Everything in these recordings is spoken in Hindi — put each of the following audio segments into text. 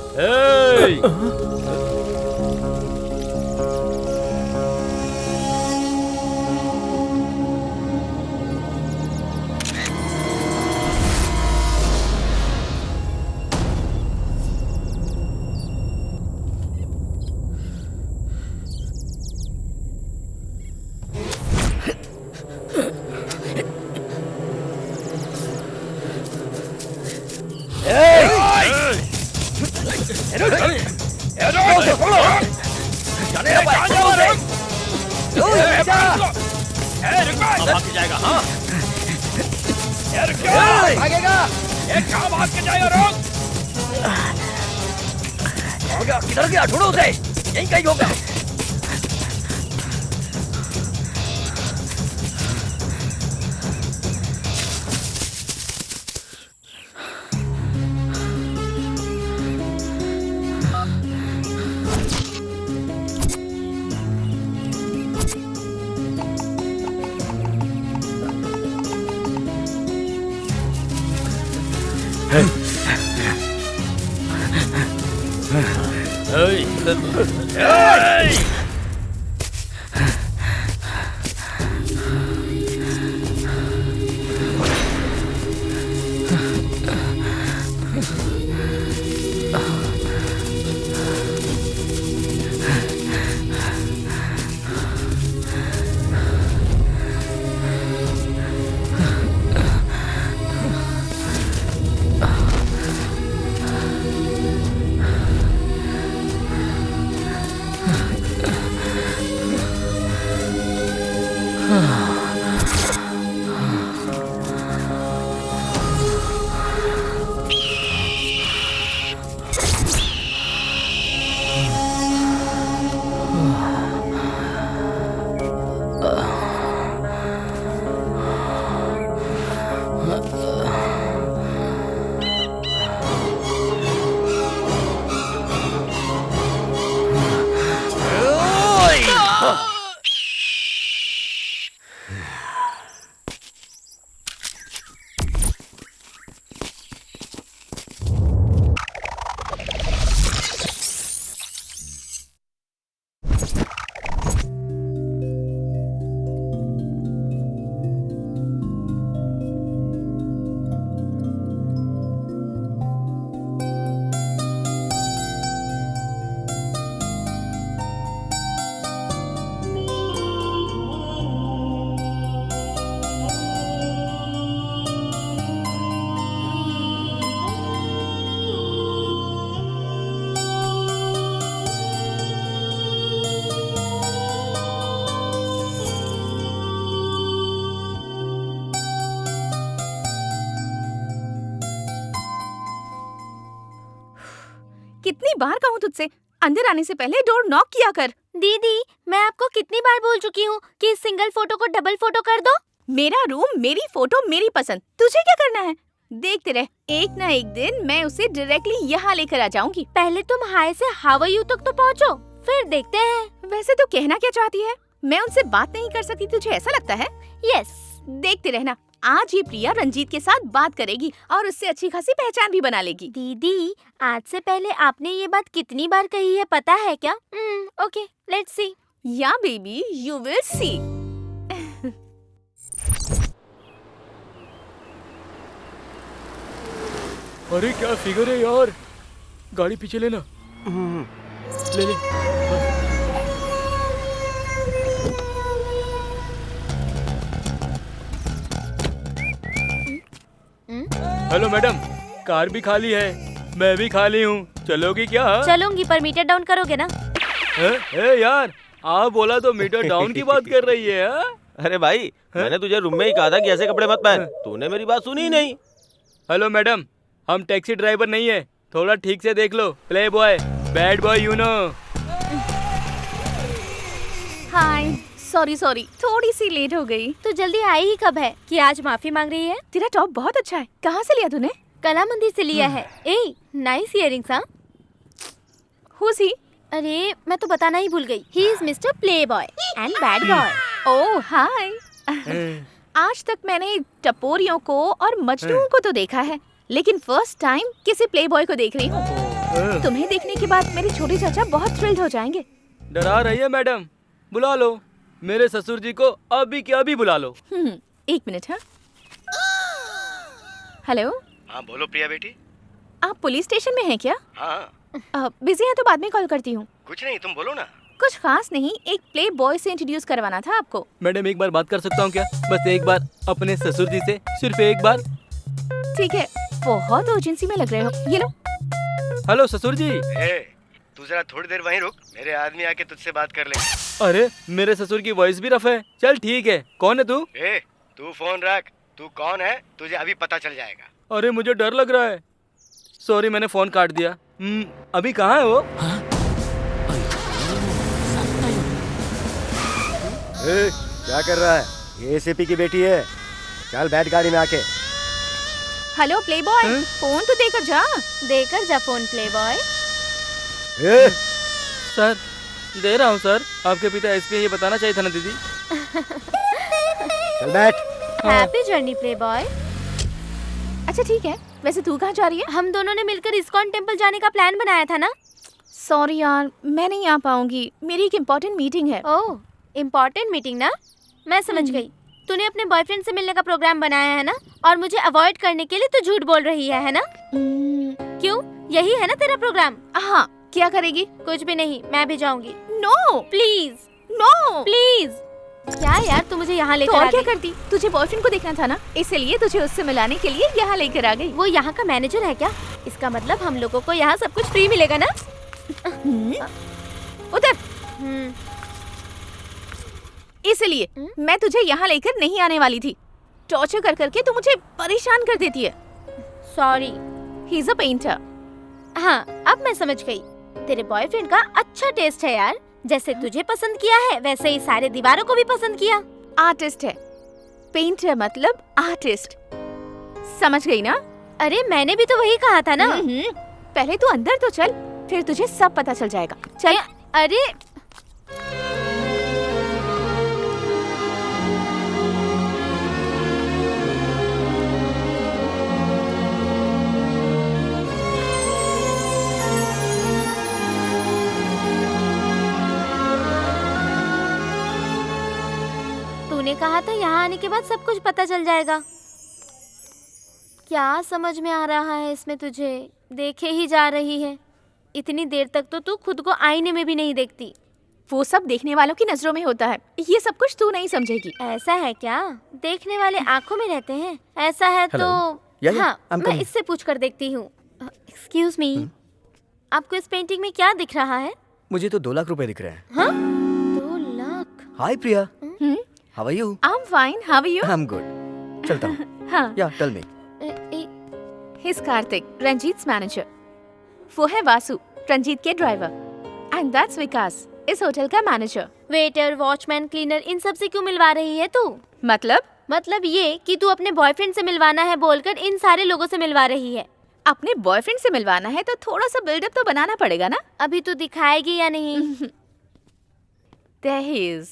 ஏய் भाग के जाएगा हाँ भागेगा कहाँ भाग के जाएगा रोक किधर गया ढूंढो उसे यहीं कहीं होगा कितनी बार कहूँ तुझसे, अंदर आने से पहले डोर नॉक किया कर। दीदी, मैं आपको कितनी बार बोल चुकी हूँ कि इस सिंगल फोटो को डबल फोटो कर दो। मेरा रूम, मेरी फोटो, मेरी पसंद, तुझे क्या करना है? देखते रह, एक ना एक दिन मैं उसे डायरेक्टली यहाँ लेकर आ जाऊंगी। पहले तुम हाय से हाउ आर यू तक तो पहुँचो, फिर देखते हैं। वैसे तो कहना क्या चाहती है? मैं उनसे बात नहीं कर सकती, तुझे ऐसा लगता है? यस। देखते रहना, आज ये प्रिया रंजीत के साथ बात करेगी और उससे अच्छी खासी पहचान भी बना लेगी। दीदी, आज से पहले आपने ये बात कितनी बार कही है पता है क्या? Okay, let's see. या बेबी, यू विल सी। अरे क्या फिगर है यार, गाड़ी पीछे लेना। ले ले। हेलो मैडम, कार भी खाली है, मैं भी खाली हूँ, चलोगी क्या? चलूंगी, पर मीटर डाउन करोगे ना? यार, आप बोला तो मीटर डाउन की बात कर रही है। अरे भाई, मैंने तुझे रूम में ही कहा था कि ऐसे कपड़े मत पहन, तूने मेरी बात सुनी ही नहीं। हेलो मैडम, हम टैक्सी ड्राइवर नहीं है, थोड़ा ठीक से देख लो। Playboy, bad boy, you know. Hi, sorry, थोड़ी सी लेट हो गई। तू जल्दी आई ही कब है कि आज माफी मांग रही है? तेरा टॉप बहुत अच्छा है, कहाँ से लिया तूने? कला मंदिर से लिया है। ए, नाइस इयरिंग्स। हाँ, Who's he? अरे मैं तो बताना ही भूल गई। He is mister playboy and bad boy. Oh hi. आज तक मैंने टपोरियों को और मजनूओं को तो देखा है, लेकिन फर्स्ट टाइम किसी प्ले बॉय को देख रही हूँ। तुम्हें देखने के बाद मेरे छोटे चाचा बहुत थ्रिल्ड हो जाएंगे। डरा रही है मैडम, बुला लो मेरे ससुर जी को, अभी के अभी बुला लो। एक मिनट। हाँ, हेलो। हाँ बोलो प्रिया बेटी। आप पुलिस स्टेशन में हैं क्या? हाँ। बिजी है तो बाद में कॉल करती हूँ। कुछ नहीं, तुम बोलो ना। कुछ खास नहीं, एक प्ले बॉय से इंट्रोड्यूस करवाना था आपको। मैडम एक बार बात कर सकता हूँ क्या? बस एक बार अपने ससुर जी से, सिर्फ एक बार। ठीक है, बहुत urgency में लग रहे हो, ये लो। हेलो ससुर जी। तू जरा थोड़ी देर वहीं रुक, मेरे आदमी आके तुझसे बात कर ले। अरे मेरे ससुर की वॉइस भी रफ है। चल ठीक है, कौन है तू? तू फोन रख, तू कौन है तुझे अभी पता चल जाएगा। अरे मुझे डर लग रहा है, सॉरी मैंने फोन काट दिया। अभी कहाँ है वो? क्या कर रहा है? ये एसीपी की बेटी है, चल बैठ गाड़ी में आके। हेलो प्ले बॉय, फोन तो देकर जा फोन प्ले बॉय। सर दे रहा हूँ सर, आपके पिता एसपी, ये बताना चाहिए था ना दीदी। चल बैठ। Happy journey play boy. अच्छा ठीक है, वैसे तू कहाँ जा रही है? हम दोनों ने मिलकर इस्कॉन टेम्पल जाने का प्लान बनाया था ना। सॉरी यार, मैं नहीं आ पाऊंगी, मेरी एक इम्पोर्टेंट मीटिंग है। ओह, इम्पोर्टेंट मीटिंग ना, मैं समझ गई। तूने अपने बॉयफ्रेंड से मिलने का प्रोग्राम बनाया है ना, और मुझे अवॉइड करने के लिए तू झूठ बोल रही है ना? क्यों, यही है ना तेरा प्रोग्राम? हाँ, क्या करेगी? कुछ भी नहीं, मैं भी जाऊंगी। No please, no please. क्या यार, तू मुझे यहाँ लेकर तो आ और क्या गई? करती? तुझे बॉयफ्रेंड को देखना था ना, इसलिए तुझे उससे मिलाने के लिए यहाँ लेकर आ गई। वो यहाँ का मैनेजर है क्या? इसका मतलब हम लोगों को यहाँ सब कुछ फ्री मिलेगा ना? उधर। हम्म। इसलिए मैं तुझे यहाँ लेकर नहीं आने वाली थी। टॉर्चर कर करके तू मुझे परेशान कर देती है। Sorry. He is a painter. हाँ, अब मैं समझ गई। तेरे बॉयफ्रेंड का अच्छा टेस्ट है यार, जैसे तुझे पसंद किया है वैसे ही सारे दीवारों को भी पसंद किया। आर्टिस्ट है, पेंटर मतलब आर्टिस्ट, समझ गई ना? अरे मैंने भी तो वही कहा था ना। पहले तू अंदर तो चल, फिर तुझे सब पता चल जाएगा। चल। अरे तूने कहा था यहाँ आने के बाद सब कुछ पता चल जाएगा। क्या समझ में आ रहा है इसमें तुझे? देखे ही जा रही है। इतनी देर तक तो तू खुद को आईने में भी नहीं देखती। वो सब देखने वालों की नजरों में होता है, ये सब कुछ तू नहीं समझेगी। ऐसा है क्या? देखने वाले आंखों में रहते हैं। ऐसा है तो हाँ, मैं इससे पूछ कर देखती हूँ। एक्सक्यूज मी, आपको इस पेंटिंग में क्या दिख रहा है? मुझे तो 2 लाख रुपए दिख रहे हैं। हाँ? 2 lakh? Hi Priya, how are you? I am fine, how are you? I am good. चलता हूँ। हाँ, yeah tell me. He's Kartik, Ranjit's manager. वो है वासु, रंजीत के ड्राइवर, एंड दैट्स विकास, इस होटल का मैनेजर। वेटर, वॉचमैन, क्लीनर, इन सब से क्यों मिलवा रही है तू? मतलब ये कि तू अपने बॉयफ्रेंड से मिलवाना है बोलकर इन सारे लोगों से मिलवा रही है। अपने बॉयफ्रेंड से मिलवाना है तो थोड़ा सा बिल्डअप तो बनाना पड़ेगा ना। अभी तू दिखाएगी या नहीं? There he is.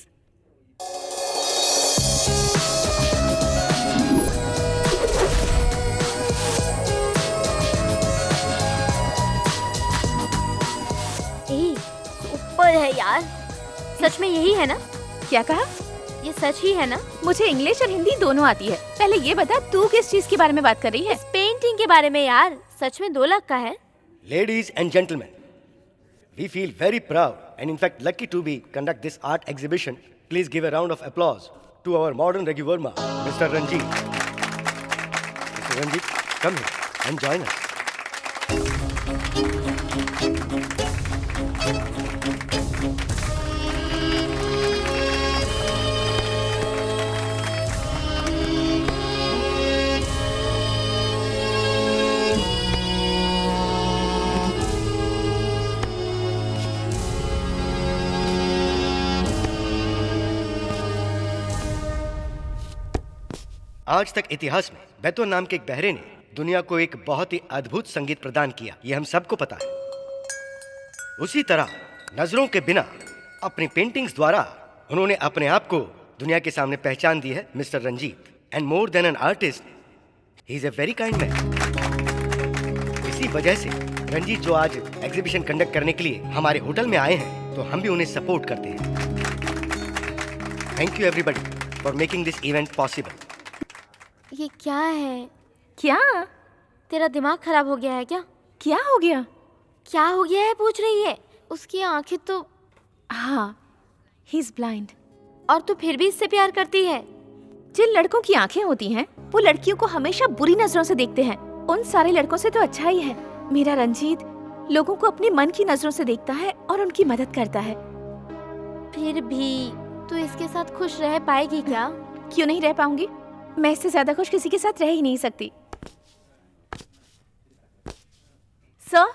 सुपर है यार। सच में यही है ना? क्या कहा? ये सच ही है ना? मुझे इंग्लिश और हिंदी दोनों आती है। पहले ये बता, तू किस चीज के बारे में बात कर रही है? इस पेंटिंग के बारे में यार। सच में 2 लाख का है। Ladies and gentlemen, we feel very proud and in fact lucky to be conduct this art exhibition. Please give a round of applause to our modern Raghu Verma, Mr. Ranjit. Mr. Ranjit, come here and join us. आज तक इतिहास में बेतो नाम के एक बहरे ने दुनिया को एक बहुत ही अद्भुत संगीत प्रदान किया, ये हम सबको पता है। उसी तरह नजरों के बिना अपनी पेंटिंग्स द्वारा उन्होंने अपने आप को दुनिया के सामने पहचान दी है mister Ranjit. And more than an artist, he is a very kind man. इसी वजह से रंजीत जो आज एग्जीबिशन कंडक्ट करने के लिए हमारे होटल में आए हैं, तो हम भी उन्हें सपोर्ट करते हैं। Thank you everybody for making this event possible. ये क्या है? क्या? तेरा दिमाग खराब हो गया है क्या? क्या हो गया? क्या हो गया है पूछ रही है। उसकी आंखें तो... हाँ, ही इज ब्लाइंड। और तू फिर भी इससे प्यार करती है? जिन लड़कों की आंखें होती हैं, वो लड़कियों को हमेशा बुरी नजरों से देखते हैं। उन सारे लड़कों से तो अच्छा ही है मेरा रंजीत लोगों को अपने मन की नजरों से देखता है और उनकी मदद करता है। फिर भी तू इसके साथ खुश रह पाएगी क्या? क्यों नहीं रह पाऊंगी? मैं इससे ज्यादा खुश किसी के साथ रह ही नहीं सकती। सर,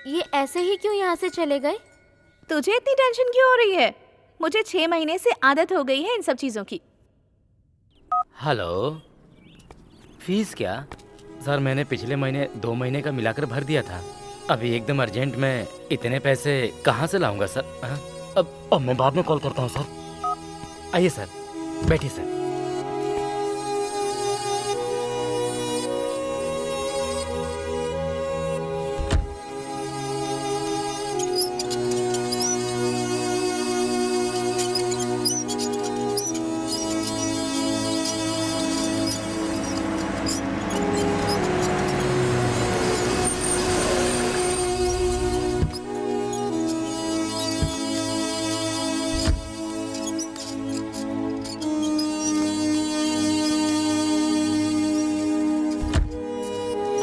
ये ऐसे ही क्यों यहाँ से चले गए? तुझे इतनी टेंशन क्यों हो रही है? मुझे 6 महीने से आदत हो गई है इन सब चीजों की। हेलो, फीस क्या? सर मैंने पिछले महीने 2 महीने का मिलाकर भर दिया था। अभी एकदम अर्जेंट में इतने पैसे कहाँ से लाऊंगा सर? अब मैं बाद में कॉल करता हूँ सर। आइए सर, बैठिए सर।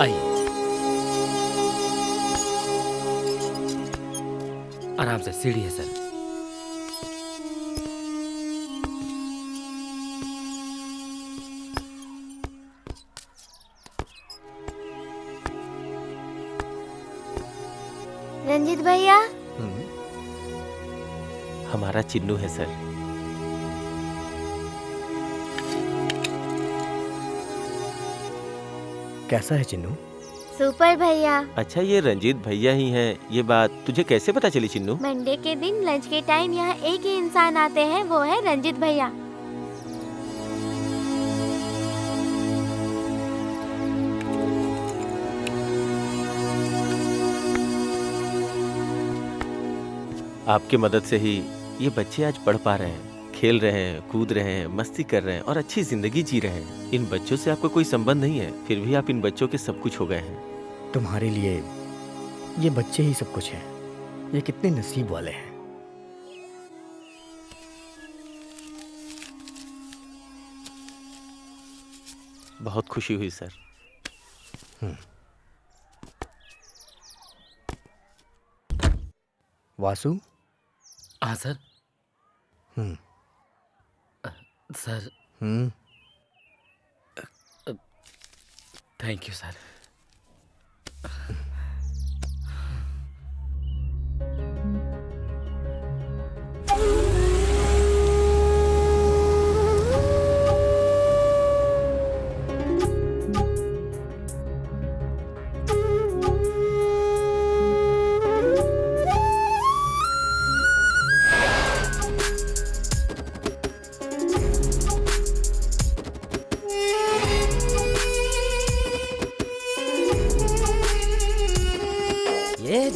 आइए, आराम से, सीढ़ी है सर। रंजीत भैया, हमारा चिन्नू है सर। कैसा है चिन्नू? सुपर भैया। अच्छा, ये रंजीत भैया ही हैं। ये बात तुझे कैसे पता चली चिन्नू? मंडे के दिन लंच के टाइम यहाँ एक ही इंसान आते हैं, वो है रंजीत भैया। आपके मदद से ही ये बच्चे आज पढ़ पा रहे हैं, खेल रहे हैं, कूद रहे हैं, मस्ती कर रहे हैं और अच्छी जिंदगी जी रहे हैं। इन बच्चों से आपका कोई संबंध नहीं है, फिर भी आप इन बच्चों के सब कुछ हो गए हैं। तुम्हारे लिए ये बच्चे ही सब कुछ हैं। ये कितने नसीब वाले हैं। बहुत खुशी हुई सर। वासु? हाँ sir. Sir, thank you sir.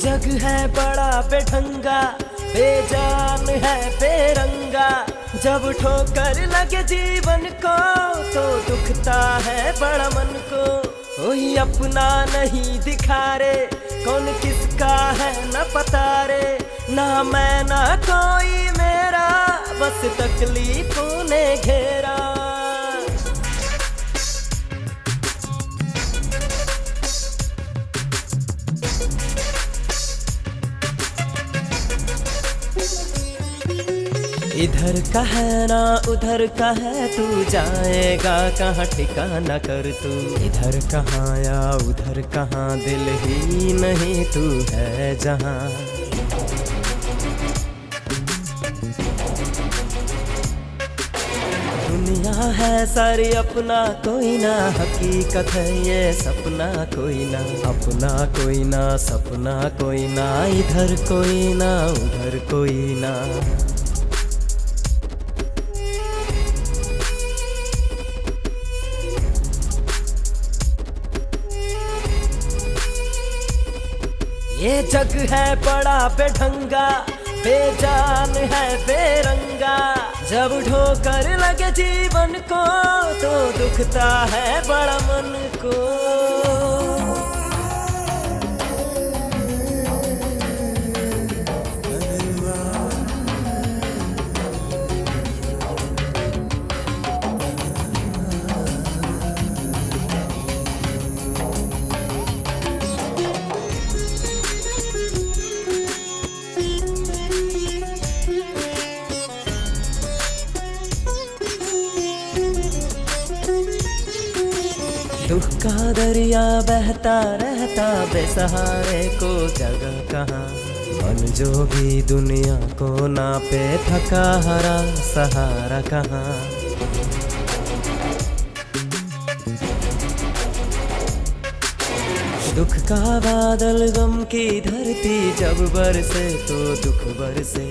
जग है बड़ा बेढंगा, बेजान है बेरंगा, जब ठोकर लगे जीवन को तो दुखता है बड़ा मन को। कोई अपना नहीं दिखा रे, कौन किसका है न पता रे, ना मैं ना कोई मेरा, बस तकलीफों ने घेरा। इधर का है ना उधर का है, तू जाएगा कहाँ ठिकाना कर तू। इधर कहाँ या उधर कहाँ, दिल ही नहीं तू है जहाँ। दुनिया है सारी अपना कोई ना, हकीकत है ये सपना कोई ना, अपना कोई ना सपना कोई ना, इधर कोई ना उधर कोई ना। ये जग है बड़ा बेढंगा, बेजान है बेरंगा, जब ठोकर लगे जीवन को तो दुखता है बड़ा मन को। दुख का दरिया बहता रहता, बेसहारे को जगह कहाँ, मन जो भी दुनिया को नापे, थका हरा सहारा कहाँ। दुख का बादल गम की धरती, जब बरसे तो दुख बरसे,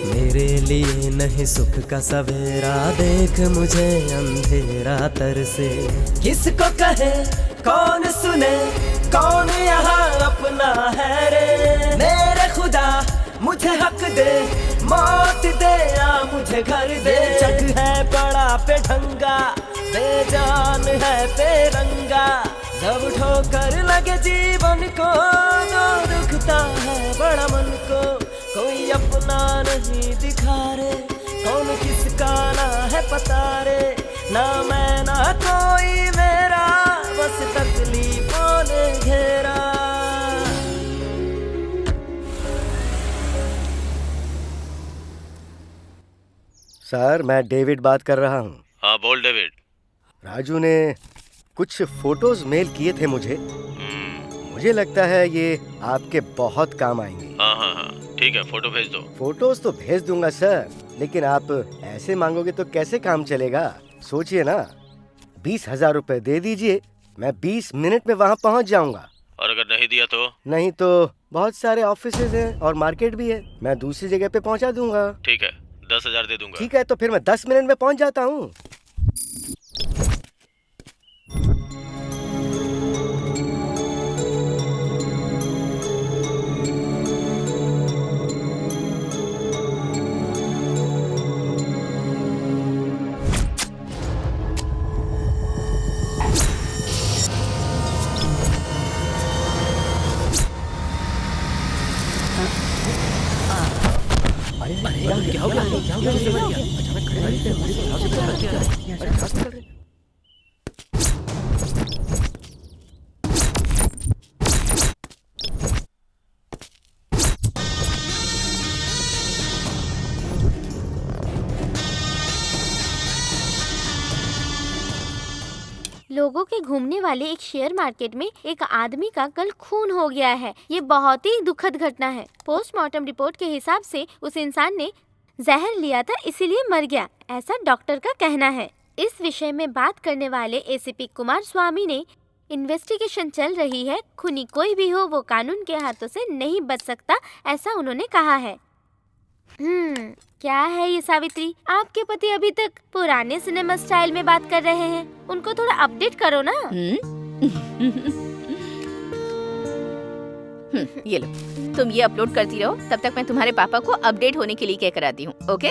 मेरे लिए नहीं सुख का सवेरा, देख मुझे अंधेरा तरसे। किसको कहे कौन सुने, कौन यहाँ अपना है रे, मेरे खुदा मुझे हक दे, मौत दे या मुझे घर दे। जग है बड़ा बेढंगा, बेजान है बेरंगा, जब ठोकर लगे जीवन को तो दुखता है बड़ा मन को। कोई अपना नहीं दिखा रे, कौन किसका ना है पता रे, ना मैं ना कोई मेरा, बस तकलीफों ने घेरा। सर, मैं डेविड बात कर रहा हूँ। हाँ बोल डेविड। राजू ने कुछ फोटोज मेल किए थे मुझे। मुझे लगता है ये आपके बहुत काम आएंगे। हाँ ठीक है, फोटो भेज दो। फोटोज तो भेज दूंगा सर, लेकिन आप ऐसे मांगोगे तो कैसे काम चलेगा। सोचिए ना, 20,000 रुपए दे दीजिए, मैं 20 मिनट में वहाँ पहुँच जाऊँगा। और अगर नहीं दिया तो? नहीं तो बहुत सारे ऑफिसेज हैं और मार्केट भी है, मैं दूसरी जगह पे पहुँचा दूंगा। ठीक है, 10,000 दे दूंगा। ठीक है, तो फिर मैं 10 मिनट में पहुँच जाता हूँ। क्या हो गया? लोगों के घूमने वाले एक शेयर मार्केट में एक आदमी का कल खून हो गया है। ये बहुत ही दुखद घटना है। पोस्टमार्टम रिपोर्ट के हिसाब से उस इंसान ने जहर लिया था, इसीलिए मर गया, ऐसा डॉक्टर का कहना है। इस विषय में बात करने वाले एसीपी कुमार स्वामी ने इन्वेस्टिगेशन चल रही है, खूनी कोई भी हो वो कानून के हाथों से नहीं बच सकता, ऐसा उन्होंने कहा है। क्या है ये सावित्री, आपके पति अभी तक पुराने सिनेमा स्टाइल में बात कर रहे हैं, उनको थोड़ा अपडेट करो ना। ये लो, तुम ये अपलोड करती रहो, तब तक मैं तुम्हारे पापा को अपडेट होने के लिए कह कर आती हूँ, ओके?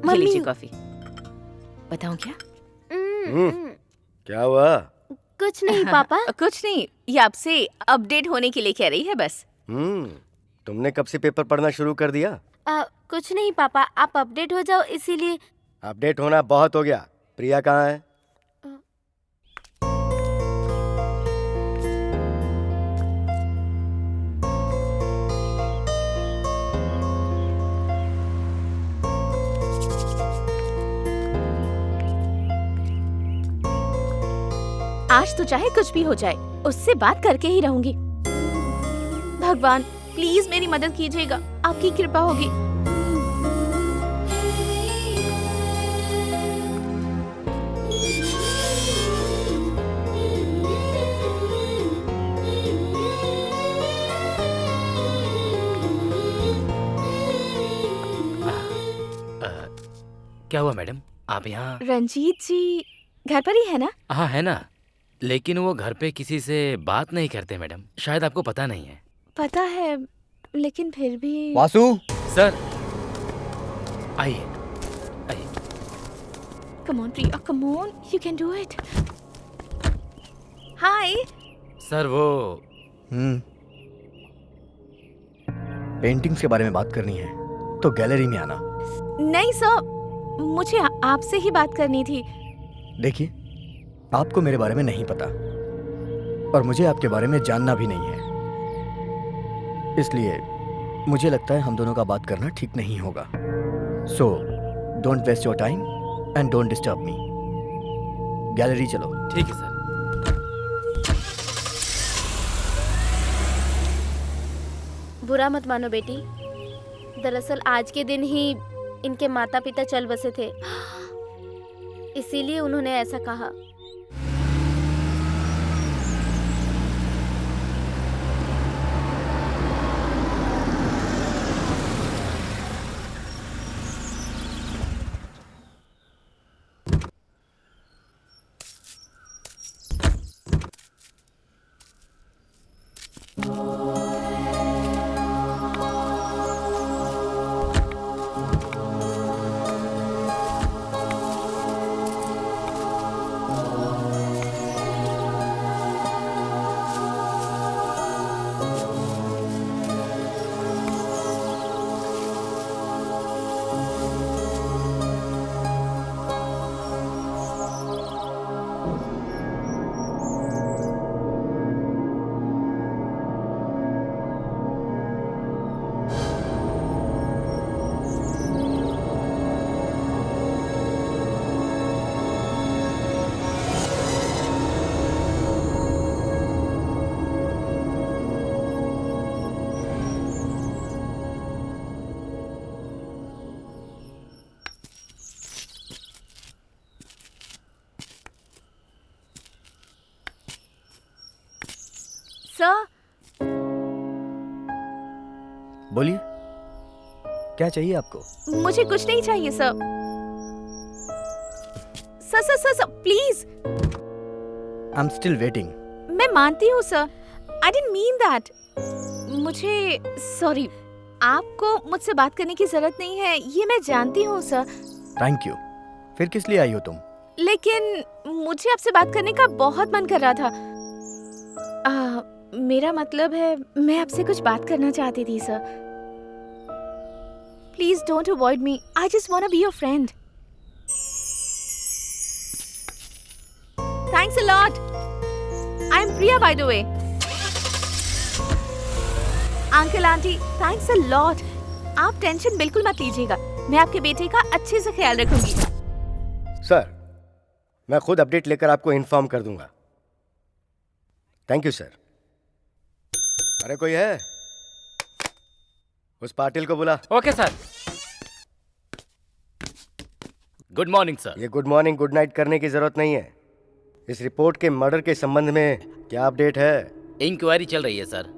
ये लीजिए कॉफी। बताऊँ क्या? क्या हुआ? कुछ नहीं पापा। कुछ नहीं, ये आपसे अपडेट होने के लिए कह रही है बस। तुमने कब से पेपर पढ़ना शुरू कर दिया? कुछ नहीं पापा, आप अपडेट हो जाओ इसीलिए। अपडेट होना बहुत हो गया। प्रिया कहाँ है? आज तो चाहे कुछ भी हो जाए, उससे बात करके ही रहूंगी। भगवान प्लीज मेरी मदद कीजिएगा, आपकी कृपा होगी। क्या हुआ मैडम, आप यहाँ? रंजीत जी घर पर ही है ना? हाँ है ना, लेकिन वो घर पे किसी से बात नहीं करते मैडम, शायद आपको पता नहीं है। पता है, लेकिन फिर भी। वासु, सर आइए आइए। Come on Priya, come on, you can do it. Hi sir वो पेंटिंग्स के बारे में बात करनी है तो गैलरी में आना। नहीं सर, मुझे आपसे ही बात करनी थी। देखिए, आपको मेरे बारे में नहीं पता और मुझे आपके बारे में जानना भी नहीं है, इसलिए मुझे लगता है हम दोनों का बात करना ठीक नहीं होगा। So don't waste your time and don't disturb me. Gallery चलो। ठीक है सर। बुरा मत मानो बेटी, दरअसल आज के दिन ही इनके माता पिता चल बसे थे, इसीलिए उन्होंने ऐसा कहा। सर बोलिए, क्या चाहिए आपको? मुझे कुछ नहीं चाहिए sir. Sir sir sir, sir please. I am still waiting. मैं मानती हूँ sir, I didn't mean that. मुझे सॉरी, आपको मुझसे बात करने की जरूरत नहीं है, ये मैं जानती हूँ सर। Thank you. फिर किस लिए आई हो तुम? लेकिन मुझे आपसे बात करने का बहुत मन कर रहा था। मेरा मतलब है, मैं आपसे कुछ बात करना चाहती थी sir. Please don't avoid me, I just want to be your friend. Thanks a lot. I am Priya by the way. Uncle aunty, thanks a lot. आप टेंशन बिल्कुल मत लीजिएगा, मैं आपके बेटे का अच्छे से ख्याल रखूंगी। सर, मैं खुद अपडेट लेकर आपको इन्फॉर्म कर दूंगा। Thank you sir. अरे कोई है? उस पाटिल को बुला। Okay sir. Good morning sir. ये गुड मॉर्निंग गुड नाइट करने की जरूरत नहीं है। इस रिपोर्ट के मर्डर के संबंध में क्या अपडेट है? इंक्वायरी चल रही है सर।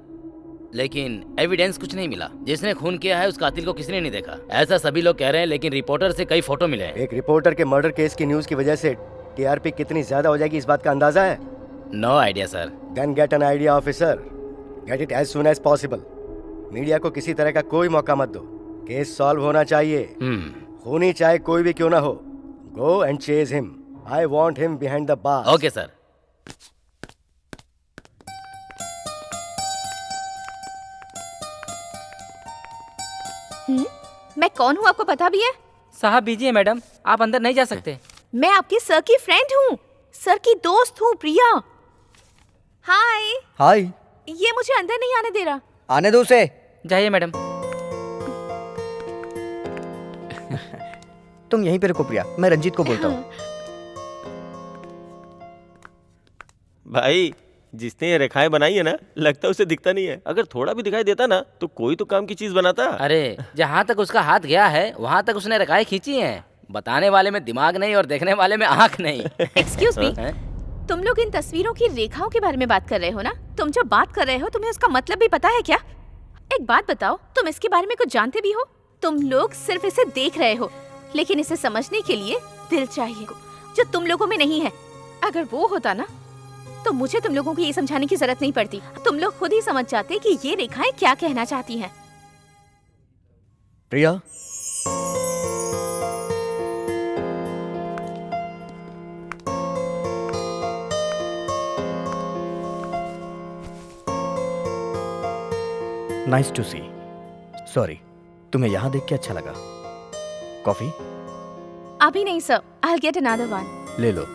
लेकिन एविडेंस कुछ नहीं मिला। जिसने खून किया है उस कातिल को किसी ने नहीं देखा, ऐसा सभी लोग कह रहे हैं, लेकिन रिपोर्टर से कई फोटो मिले हैं। एक रिपोर्टर के मर्डर केस की न्यूज की वजह से टीआरपी कितनी ज्यादा हो जाएगी इस बात का अंदाजा है? No idea sir. Then get an idea officer, get it as soon as possible. Media को किसी तरह का कोई मौका मत दो, केस सॉल्व होना चाहिए। खूनी चाहे कोई भी क्यों ना हो, go and chase him, I want him behind the bar. Okay sir. मैं कौन हूँ आपको पता भी है? साहब बीजिए मैडम, आप अंदर नहीं जा सकते। मैं आपके सर की फ्रेंड हूँ, सर की दोस्त हूँ, प्रिया। हाय। हाय। ये मुझे अंदर नहीं आने दे रहा। आने दो उसे। जाइए मैडम। तुम यहीं पे रुको प्रिया, मैं रंजीत को बोलता हूँ। भाई जिसने ये रेखाएं बनाई है ना, लगता है उसे दिखता नहीं है। अगर थोड़ा भी दिखाई देता ना तो कोई तो काम की चीज बनाता। अरे जहाँ तक उसका हाथ गया है वहाँ तक उसने रेखाएं खींची हैं। बताने वाले में दिमाग नहीं और देखने वाले में आँख नहीं। एक्सक्यूज मी, तुम लोग इन तस्वीरों की रेखाओं के बारे में बात कर रहे हो ना? तुम जो बात कर रहे हो तुम्हें उसका मतलब भी पता है क्या? एक बात बताओ, तुम इसके बारे में कुछ जानते भी हो? तुम लोग सिर्फ इसे देख रहे हो, लेकिन इसे समझने के लिए दिल चाहिए, जो तुम लोगों में नहीं है। अगर वो होता ना तो मुझे तुम लोगों को ये समझाने की जरूरत नहीं पड़ती। तुम लोग खुद ही समझ जाते कि ये रेखाएं क्या कहना चाहती हैं। प्रिया, नाइस टू सी। सॉरी, तुम्हें यहाँ देख के अच्छा लगा। कॉफी? अभी नहीं sir, I'll get another one। ले लो,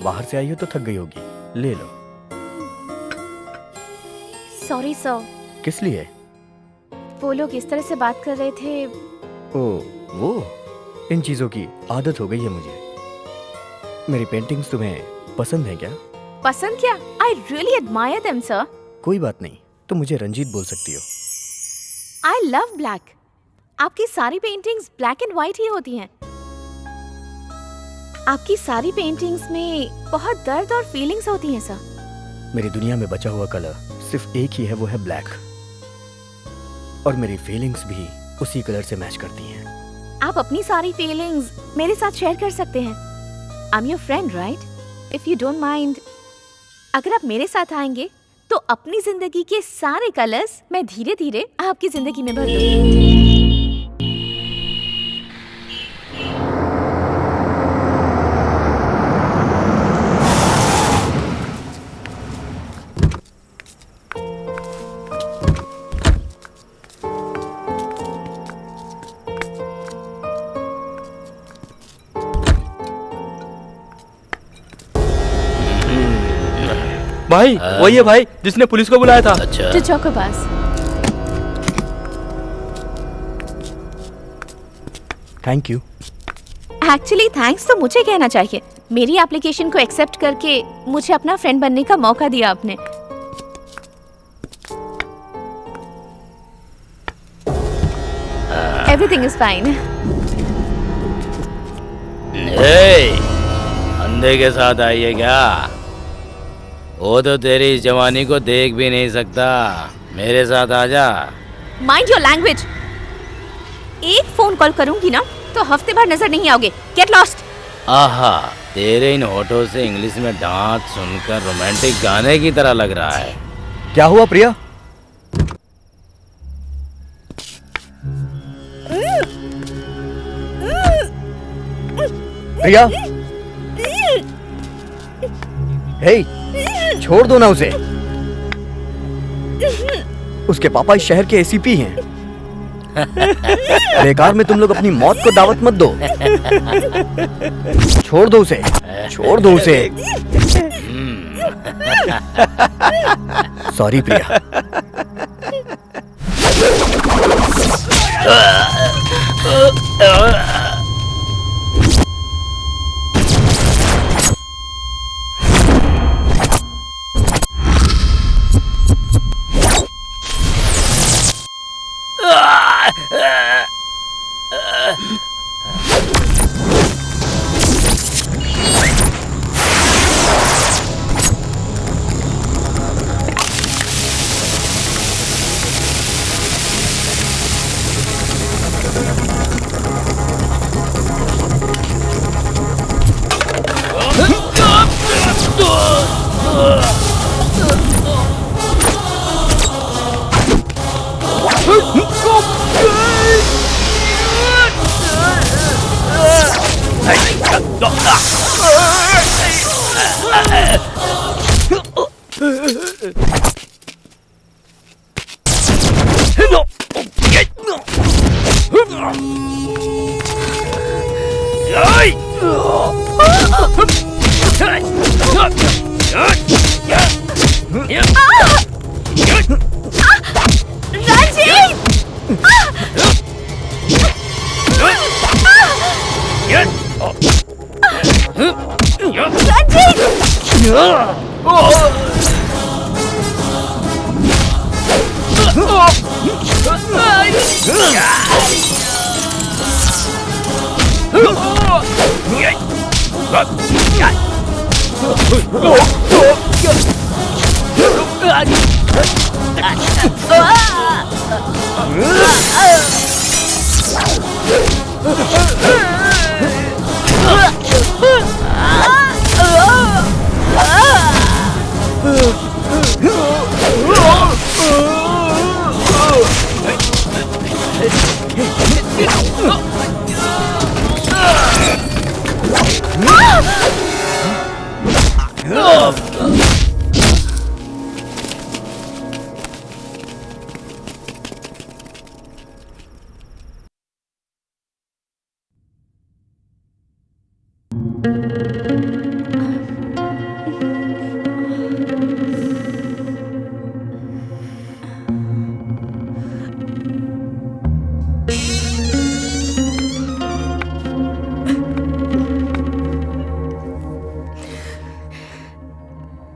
बाहर से आई हो तो थक गई होगी, ले लो। Sorry sir. किस लिए? वो लोग इस तरह से बात कर रहे थे। ओ वो, इन चीजों की आदत हो गई है मुझे। मेरी पेंटिंग्स तुम्हें पसंद है क्या? पसंद क्या? I really admire them sir। कोई बात नहीं, तुम मुझे रंजीत बोल सकती हो। I love black। आपकी सारी पेंटिंग्स ब्लैक एंड व्हाइट ही होती हैं। आपकी सारी पेंटिंग्स में बहुत दर्द और फीलिंग्स होती हैं सर। मेरी दुनिया में बचा हुआ कलर सिर्फ एक ही है, वो है ब्लैक। और मेरी फीलिंग्स भी उसी कलर से मैच करती हैं। आप अपनी सारी फीलिंग्स मेरे साथ शेयर कर सकते हैं। I am your friend right? If you don't mind, अगर आप मेरे साथ आएंगे तो अपनी जिंदगी के सारे कलर्स मैं धीरे धीरे आपकी जिंदगी में भर दूंगी। भाई वही है भाई जिसने पुलिस को बुलाया था। अच्छा जो चौक के पास। Thank you. एक्चुअली थैंक्स तो मुझे कहना चाहिए। मेरी एप्लीकेशन को एक्सेप्ट करके मुझे अपना फ्रेंड बनने का मौका दिया आपने। Everything is fine. अंधे के साथ आई है क्या? वो तो तेरी इस जवानी को देख भी नहीं सकता। मेरे साथ आजा। Mind your language. एक फोन कॉल करूंगी ना तो हफ्ते भर नजर नहीं आओगे। Get lost. आहा, तेरे इन होठों से इंग्लिश में डांट सुनकर रोमांटिक गाने की तरह लग रहा है। क्या हुआ प्रिया? प्रिया, हे, छोड़ दो ना उसे। उसके पापा इस शहर के एसीपी हैं। बेकार में तुम लोग अपनी मौत को दावत मत दो। छोड़ दो उसे, छोड़ दो उसे। सॉरी प्रिया।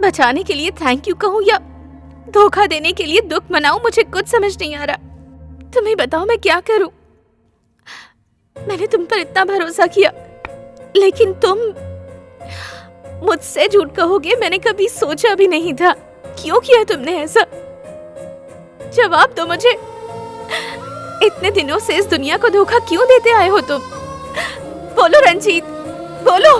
बचाने के लिए थैंक यू कहूँ या धोखा देने के लिए दुख मनाऊं, मुझे कुछ समझ नहीं आ रहा। तुम्हें बताओ मैं क्या करूं? मैंने तुम पर इतना भरोसा किया, लेकिन तुम मुझसे झूठ कहोगे मैंने कभी सोचा भी नहीं था। क्यों किया तुमने ऐसा? जवाब दो मुझे। इतने दिनों से इस दुनिया को धोखा क्यों देते आए हो तुम? बोलो रंजीत, बोलो।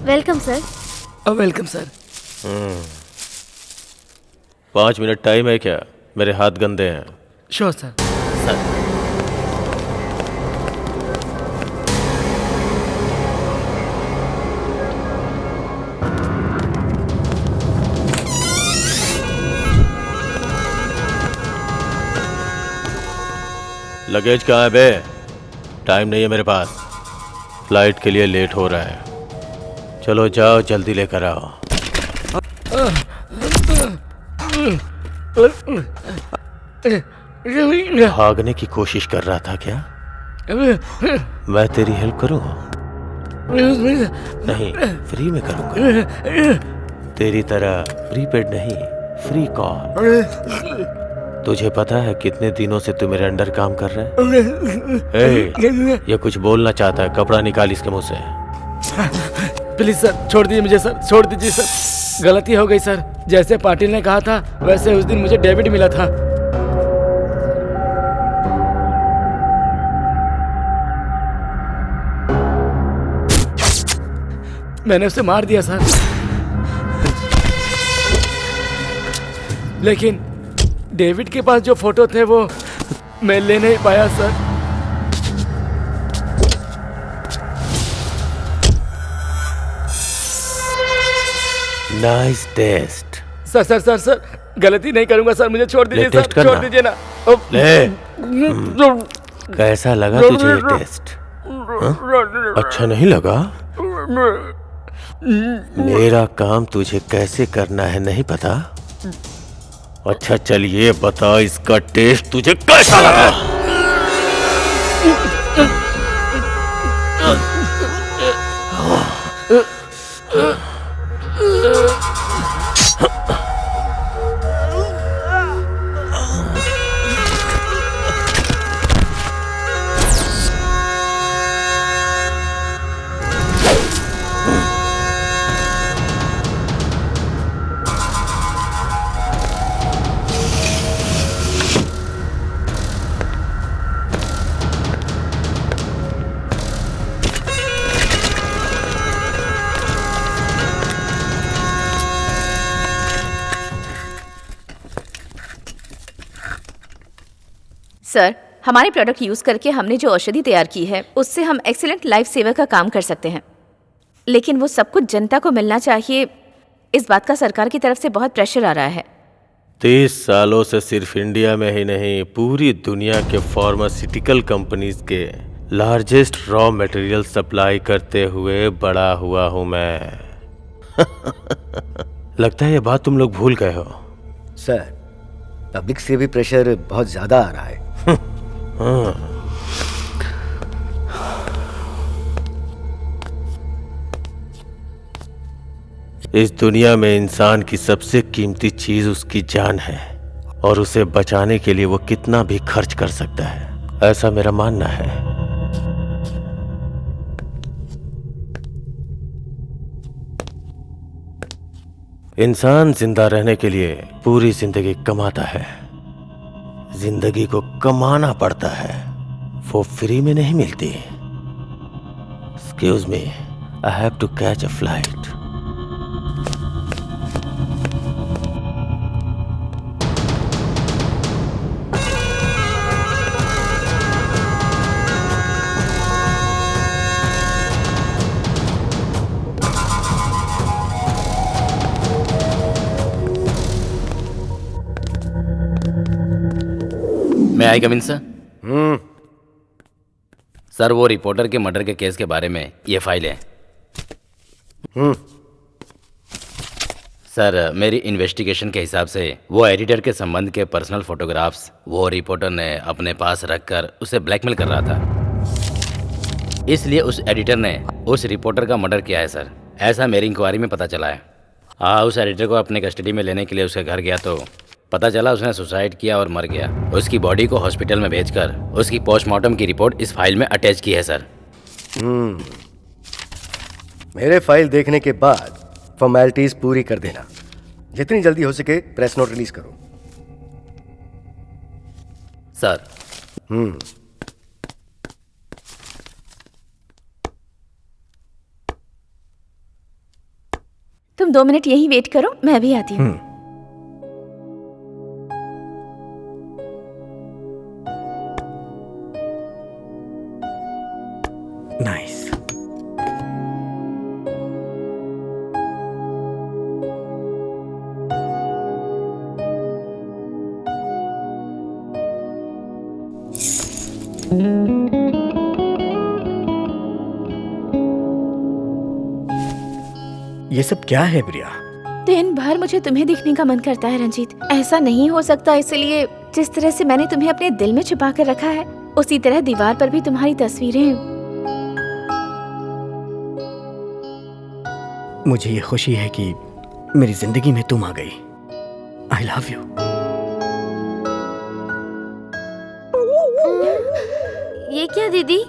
Welcome sir. Welcome sir. 5 minute time है क्या? मेरे हाथ गंदे हैं। Sure sir. सर लगेज कहाँ है बे? टाइम नहीं है मेरे पास, फ्लाइट के लिए लेट हो रहा है। चलो जाओ जल्दी लेकर आओ। भागने की कोशिश कर रहा था क्या? मैं तेरी हेल्प करूं? नहीं, फ्री में करूंगा। तेरी तरह प्रीपेड नहीं, फ्री कॉल। तुझे पता है कितने दिनों से तू मेरे अंडर काम कर रहा है? ये कुछ बोलना चाहता है, कपड़ा निकाल इसके मुंह से। प्लीज सर छोड़ दीजिए मुझे सर, छोड़ दीजिए सर। गलती हो गई सर, जैसे पाटिल ने कहा था वैसे उस दिन मुझे डेबिट मिला था। मैंने उसे मार दिया सर, लेकिन डेविड के पास जो फोटो थे वो मैं ले नहीं पाया sir. Nice test. Sir sir sir sir गलती नहीं करूंगा सर, मुझे छोड़ दीजिए सर, छोड़ दीजिए ना। ले। कैसा लगा तुझे ये टेस्ट? अच्छा नहीं लगा? मेरा काम तुझे कैसे करना है नहीं पता? अच्छा चलिए बता, इसका टेस्ट तुझे कैसा लगा? सर, हमारे प्रोडक्ट यूज करके हमने जो औषधि तैयार की है उससे हम एक्सीलेंट लाइफ सेवर का काम कर सकते हैं, लेकिन वो सब कुछ जनता को मिलना चाहिए। इस बात का सरकार की तरफ से बहुत प्रेशर आ रहा है। 30 सालों से सिर्फ इंडिया में ही नहीं पूरी दुनिया के फार्मास्यूटिकल कंपनीज के लार्जेस्ट रॉ मटेरियल सप्लाई करते हुए बड़ा हुआ हूं मैं। लगता है ये बात तुम लोग भूल गए हो। सर, पब्लिक से भी प्रेशर बहुत ज्यादा आ रहा है। हाँ। इस दुनिया में इंसान की सबसे कीमती चीज उसकी जान है और उसे बचाने के लिए वो कितना भी खर्च कर सकता है, ऐसा मेरा मानना है। इंसान जिंदा रहने के लिए पूरी जिंदगी कमाता है। जिंदगी को कमाना पड़ता है, वो फ्री में नहीं मिलती। Excuse me, I have to catch a flight. मैं I come in sir? Sir, वो रिपोर्टर के मर्डर के केस के बारे में ये फाइल है। सर, मेरी इन्वेस्टिगेशन के हिसाब से वो एडिटर के संबंध के पर्सनल फोटोग्राफ्स वो रिपोर्टर ने अपने पास रखकर उसे ब्लैकमेल कर रहा था, इसलिए उस एडिटर ने उस रिपोर्टर का मर्डर किया है सर। ऐसा मेरी इंक्वायरी में पता चला है। उस एडिटर को अपने कस्टडी में लेने के लिए उसके घर गया तो पता चला उसने सुसाइड किया और मर गया। उसकी बॉडी को हॉस्पिटल में भेजकर उसकी पोस्टमार्टम की रिपोर्ट इस फाइल में अटैच की है सर। मेरे फाइल देखने के बाद फॉर्मेलिटीज पूरी कर देना। जितनी जल्दी हो सके प्रेस नोट रिलीज करो। सर। तुम 2 मिनट यहीं वेट करो, मैं भी आती हूँ। नाइस। ये सब क्या है प्रिया? दिन भर मुझे तुम्हें दिखने का मन करता है रंजीत। ऐसा नहीं हो सकता, इसलिए जिस तरह से मैंने तुम्हें अपने दिल में छुपा कर रखा है उसी तरह दीवार पर भी तुम्हारी तस्वीरें। मुझे ये खुशी है कि मेरी जिंदगी में तुम आ गई। I love you. ये क्या दीदी,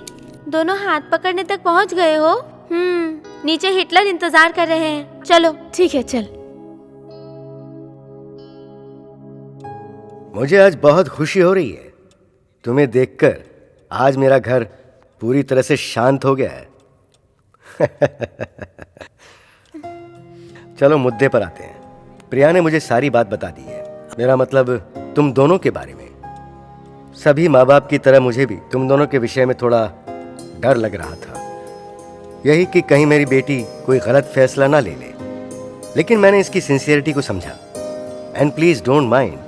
दोनों हाथ पकड़ने तक पहुंच गए हो? नीचे हिटलर इंतजार कर रहे हैं। चलो। ठीक है, चल। मुझे आज बहुत खुशी हो रही है तुम्हें देखकर। आज मेरा घर पूरी तरह से शांत हो गया है। चलो मुद्दे पर आते हैं। प्रिया ने मुझे सारी बात बता दी है। मेरा मतलब तुम दोनों के बारे में। सभी माँ बाप की तरह मुझे भी तुम दोनों के विषय में थोड़ा डर लग रहा था, यही कि कहीं मेरी बेटी कोई गलत फैसला ना ले ले। लेकिन मैंने इसकी सिंसियरिटी को समझा। And please don't mind.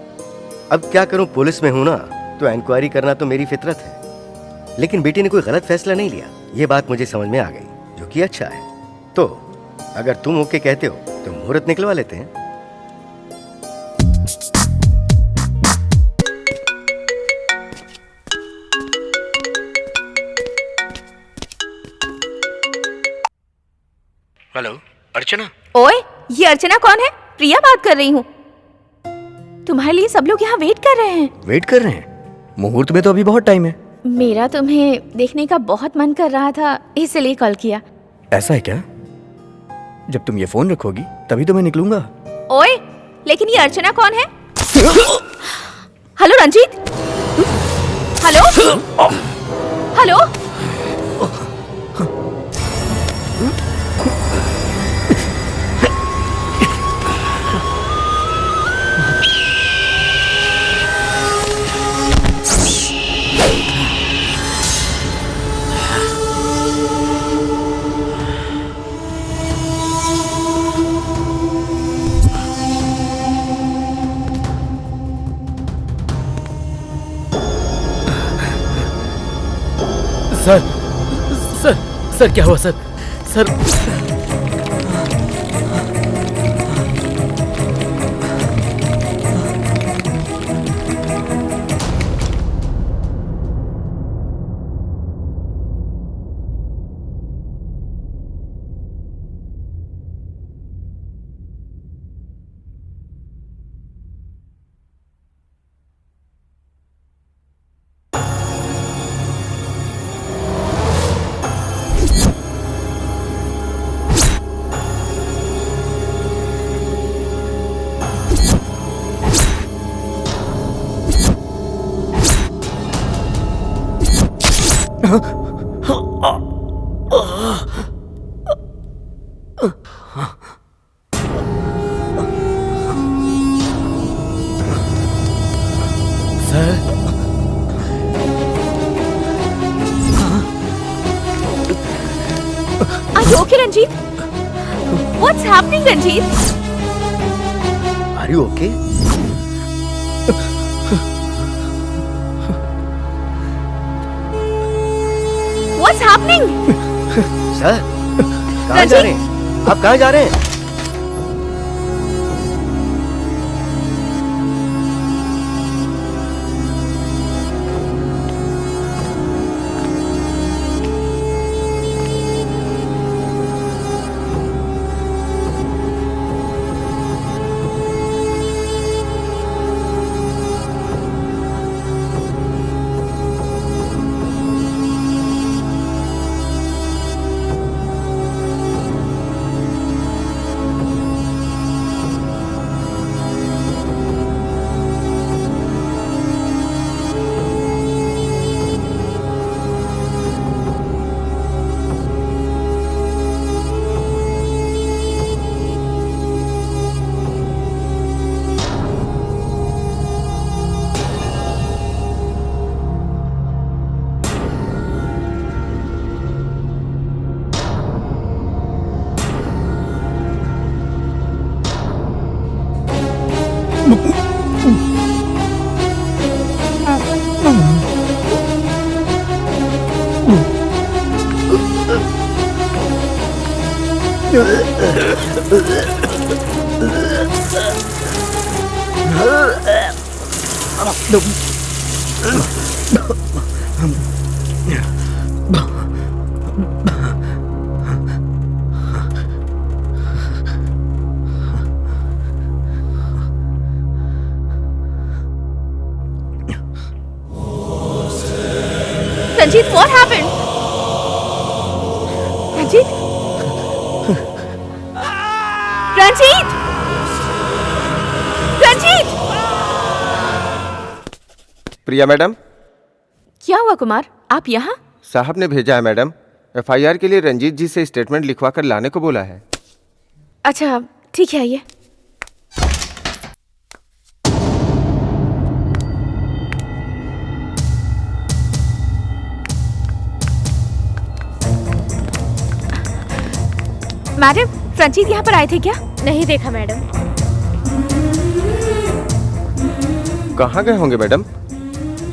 अब क्या करूं, पुलिस में हूं ना, तो इंक्वायरी करना तो मेरी फितरत है। लेकिन बेटी ने कोई गलत फैसला नहीं लिया, ये बात मुझे समझ में आ गई, जो कि अच्छा है। तो अगर तुम ओके कहते हो तो मुहूर्त निकलवा लेते हैं। हेलो, अर्चना। ओए, ये अर्चना कौन है? प्रिया बात कर रही हूँ। तुम्हारे लिए सब लोग यहाँ वेट कर रहे हैं। वेट कर रहे हैं? मुहूर्त में तो अभी बहुत टाइम है। मेरा तुम्हें देखने का बहुत मन कर रहा था, इसलिए कॉल किया। ऐसा है क्या? जब तुम ये फोन रखोगी तभी तो मैं निकलूंगा। ओए, लेकिन ये अर्चना कौन है? Hello Ranjit. Hello hello. Sir sir sir क्या हुआ sir? Sir Are you okay, Ranjit? What's happening, Ranjit? Are you okay? What's happening? Sir, कहाँ जा रहे हैं? आप कहाँ जा रहे हैं? Ranjit, what happened? Ranjit? Ranjit! Ranjit! Priya madam. क्या हुआ कुमार, आप यहाँ? साहब ने भेजा है मैडम, एफआईआर के लिए रंजीत जी से स्टेटमेंट लिखवा कर लाने को बोला है। अच्छा ठीक है, आइए। मैडम, रंजीत यहाँ पर आए थे क्या? नहीं देखा मैडम। कहाँ गए होंगे मैडम?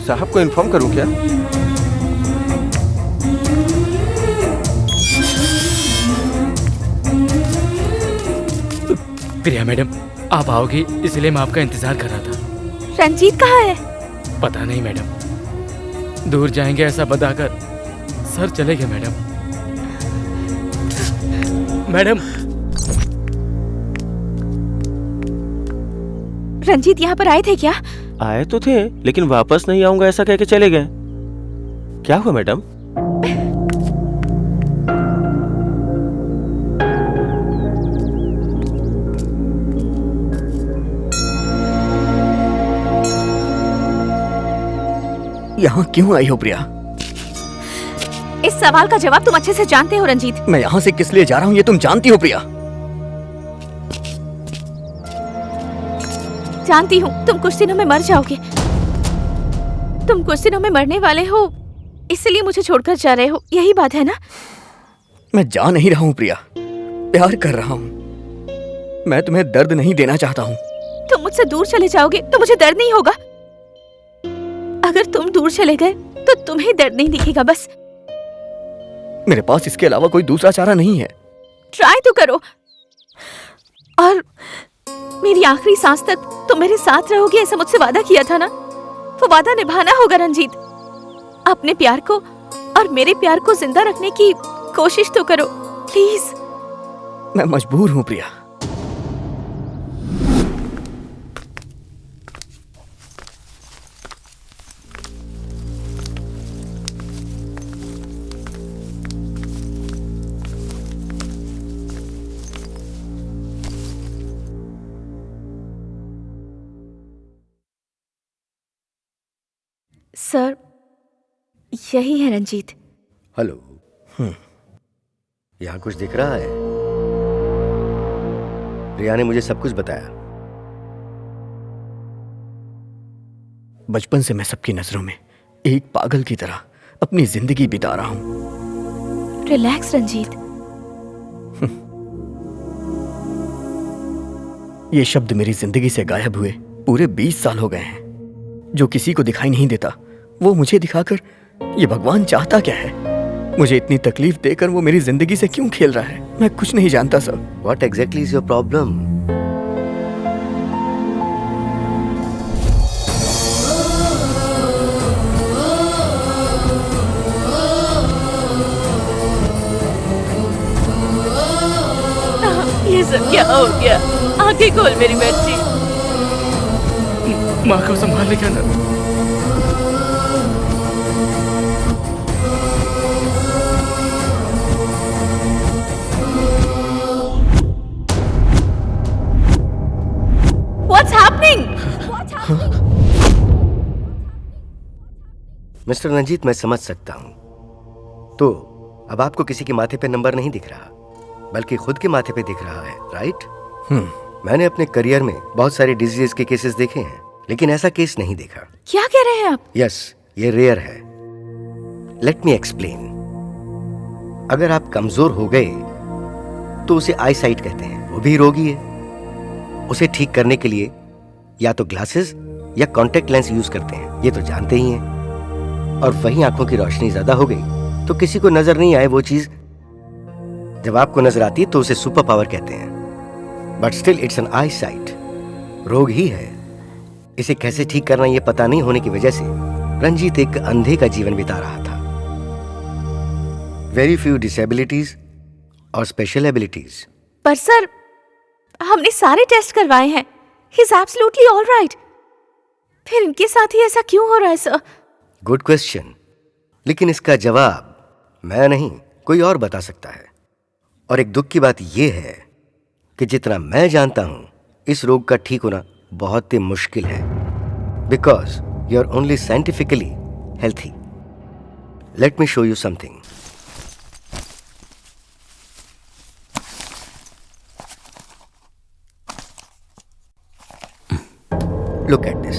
साहब को इन्फॉर्म करूँ क्या? प्रिया मैडम, आप आओगी इसलिए मैं आपका इंतजार कर रहा था। रंजीत कहाँ है? पता नहीं मैडम, दूर जाएंगे ऐसा बताकर सर चले गए मैडम। मैडम, रंजीत यहाँ पर आए थे क्या? आए तो थे लेकिन वापस नहीं आऊंगा ऐसा कह के चले गए। क्या हुआ मैडम? यहाँ क्यों आई हो प्रिया? इस सवाल का जवाब तुम अच्छे से जानते हो रंजीत। मैं यहाँ से किस लिए जा रहा हूँ ये तुम जानती हो प्रिया? जानती हूँ, तुम कुछ दिनों में मर जाओगे। तुम कुछ दिनों में मरने वाले हो, इसलिए मुझे छोड़कर जा रहे हो, यही बात है ना? मैं जा नहीं रहा हूँ प्रिया, प्यार कर रहा हूँ। मैं तुम्हें दर्द नहीं देना चाहता हूँ। तुम मुझसे दूर चले जाओगे तो मुझे दर्द नहीं होगा। अगर तुम दूर चले गए तो तुम्हें दर्द नहीं दिखेगा बस। मेरे पास इसके अलावा कोई दूसरा चारा नहीं है। ट्राई तो करो, और मेरी आखिरी सांस तक तुम मेरे साथ रहोगे, ऐसा मुझसे वादा किया था ना। वो वादा निभाना होगा रंजीत। अपने प्यार को और मेरे प्यार को जिंदा रखने की कोशिश तो करो प्लीज। मैं मजबूर हूं प्रिया। सर, यही है रंजीत। हेलो। यहाँ कुछ दिख रहा है? प्रिया ने मुझे सब कुछ बताया। बचपन से मैं सबकी नजरों में एक पागल की तरह अपनी जिंदगी बिता रहा हूं। रिलैक्स रंजीत। ये शब्द मेरी जिंदगी से गायब हुए पूरे 20 साल हो गए हैं। जो किसी को दिखाई नहीं देता वो मुझे दिखाकर ये भगवान चाहता क्या है? मुझे इतनी तकलीफ देकर वो मेरी जिंदगी से क्यों खेल रहा है? मैं कुछ नहीं जानता sir. What exactly is your problem? ये सब क्या हो गया? आंखें खोल मेरी बच्ची। माँ को संभाल ले क्या ना। What's happening? मिस्टर रंजीत, मैं समझ सकता हूं। तो अब आपको किसी के माथे पे नंबर नहीं दिख रहा, बल्कि खुद के माथे पे दिख रहा है, राइट? मैंने अपने करियर में बहुत सारे डिजीज के केसेस देखे हैं, लेकिन ऐसा केस नहीं देखा। क्या कह रहे हैं आप? यस, ये रेयर है। Let me explain. अगर आप कमजोर हो गए तो उसे आई साइट कहते हैं। वो भी रोगी है। उसे ठीक करने के लिए या तो ग्लासेस या कॉन्टेक्ट लेंस यूज करते हैं, ये तो जानते ही हैं। और वहीं आंखों की रोशनी ज्यादा हो गई तो किसी को नजर नहीं आए वो चीज, जब आपको नजर आती है तो उसे सुपर पावर कहते हैं। But still it's an I site, रोग ही है। इसे कैसे ठीक करना ये पता नहीं होने की वजह से रंजीत एक अंधे का जीवन बिता रहा था। वेरी फ्यू डिसेबिलिटीज और स्पेशल एबिलिटीज। पर सर, हमने सारे टेस्ट करवाए हैं। He is absolutely alright. फिर इनके साथ ही ऐसा क्यों हो रहा है सर? गुड क्वेश्चन, लेकिन इसका जवाब मैं नहीं, कोई और बता सकता है। और एक दुख की बात यह है कि जितना मैं जानता हूं, इस रोग का ठीक होना बहुत ही मुश्किल है, because you are only scientifically healthy. Let me show you something. Look at this.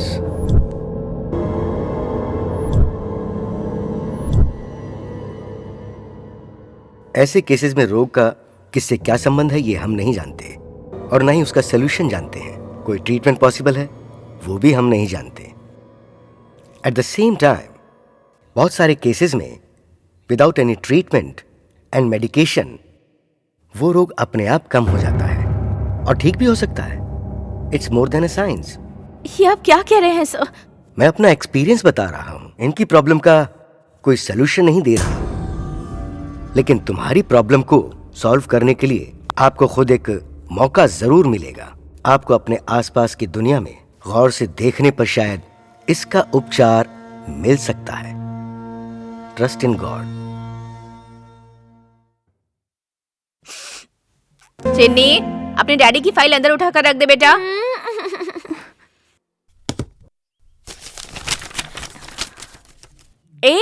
ऐसे केसेस में रोग का किससे क्या संबंध है ये हम नहीं जानते, और ना ही उसका सलूशन जानते हैं। कोई ट्रीटमेंट पॉसिबल है वो भी हम नहीं जानते। एट द सेम टाइम बहुत सारे केसेस में without any treatment and medication वो रोग अपने आप कम हो जाता है और ठीक भी हो सकता है। It's more than a science. ये आप क्या कह रहे हैं सर? मैं अपना एक्सपीरियंस बता रहा हूं। इनकी प्रॉब्लम का कोई सलूशन नहीं दे रहा, लेकिन तुम्हारी प्रॉब्लम को सॉल्व करने के लिए आपको खुद एक मौका जरूर मिलेगा। आपको अपने आसपास की दुनिया में गौर से देखने पर शायद इसका उपचार मिल सकता है। Trust in God. चिन्नी, अपने डैडी की फाइल अंदर उठाकर रख दे बेटा। ए,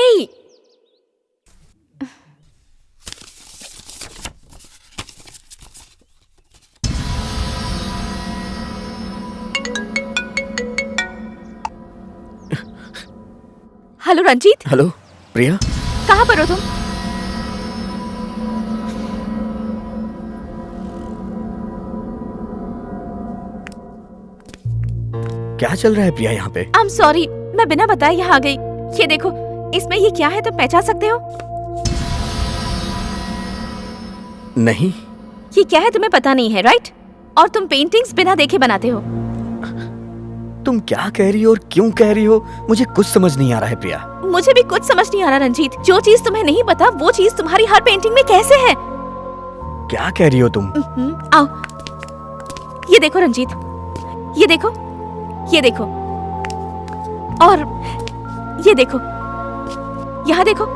हेलो रंजीत। हेलो प्रिया, कहाँ पर हो तुम? क्या चल रहा है प्रिया यहाँ पे? आई एम सॉरी, मैं बिना बताए यहाँ आ गई। ये देखो, इसमें ये क्या है तुम पहचान सकते हो? नहीं। ये क्या है तुम्हें पता नहीं है, राइट? और तुम पेंटिंग्स बिना देखे बनाते हो। तुम क्या कह रही हो और क्यों कह रही हो, मुझे कुछ समझ नहीं आ रहा है प्रिया। मुझे भी कुछ समझ नहीं आ रहा रंजीत। जो चीज तुम्हें नहीं पता वो चीज तुम्हारी हर पेंटिंग में कैसे है? क्या कह रही हो तुम? आओ, ये देखो रंजीत, ये देखो, ये देखो, और ये देखो, यहाँ देखो,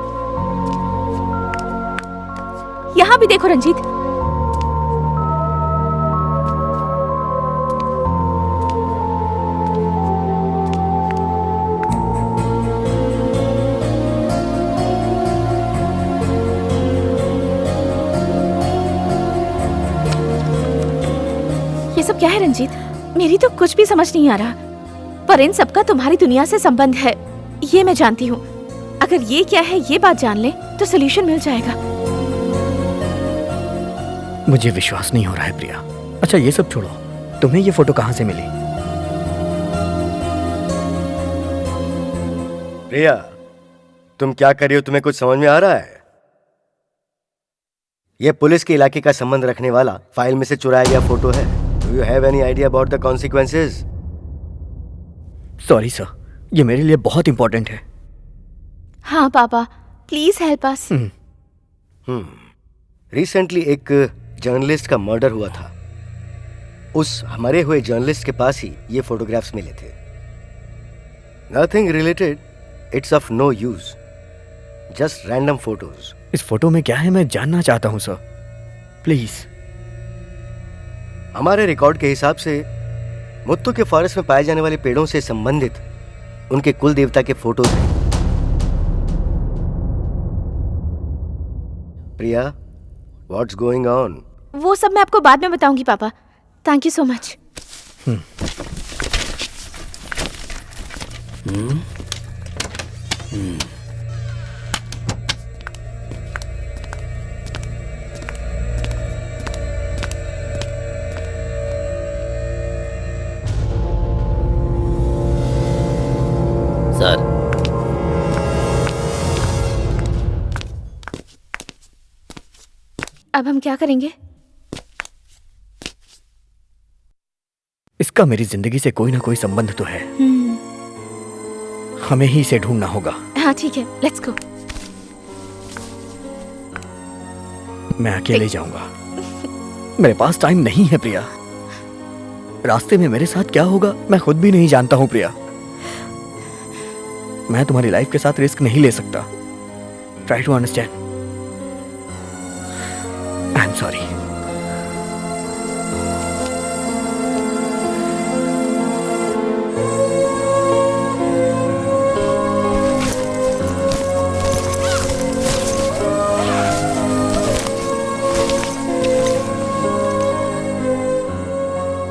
यहाँ भी देखो रंजीत। ये सब क्या है रंजीत? मेरी तो कुछ भी समझ नहीं आ रहा, पर इन सबका तुम्हारी दुनिया से संबंध है, ये मैं जानती हूँ। अगर ये क्या है ये बात जान ले तो सोल्यूशन मिल जाएगा। मुझे विश्वास नहीं हो रहा है प्रिया। अच्छा ये सब छोड़ो, तुम्हें ये फोटो कहाँ से मिली? प्रिया, तुम क्या कर रही हो? तुम्हें कुछ समझ में आ रहा है? यह पुलिस के इलाके का संबंध रखने वाला फाइल में से चुराया गया फोटो है। Do you have any idea about the consequences? Sorry sir, ये मेरे लिए बहुत इंपॉर्टेंट है। हाँ पापा, प्लीज हेल्प अस। रिसेंटली एक जर्नलिस्ट का मर्डर हुआ था। उस मरे हुए जर्नलिस्ट के पास ही ये फोटोग्राफ्स मिले थे। Nothing related, it's of no use, just random photos. इस फोटो में क्या है मैं जानना चाहता हूँ सर, प्लीज। हमारे रिकॉर्ड के हिसाब से मुत्तू के फॉरेस्ट में पाए जाने वाले पेड़ों से संबंधित उनके कुल देवता के फोटोज हैं। प्रिया, व्हाट्स गोइंग ऑन? वो सब मैं आपको बाद में बताऊंगी पापा। Thank you so much. Sir, अब हम क्या करेंगे? इसका मेरी जिंदगी से कोई ना कोई संबंध तो है। हमें ही इसे ढूंढना होगा। हाँ ठीक है, लेट्स गो। मैं अकेले जाऊंगा, मेरे पास टाइम नहीं है प्रिया। रास्ते में मेरे साथ क्या होगा मैं खुद भी नहीं जानता हूं प्रिया। मैं तुम्हारी लाइफ के साथ रिस्क नहीं ले सकता। Try to understand. I am sorry.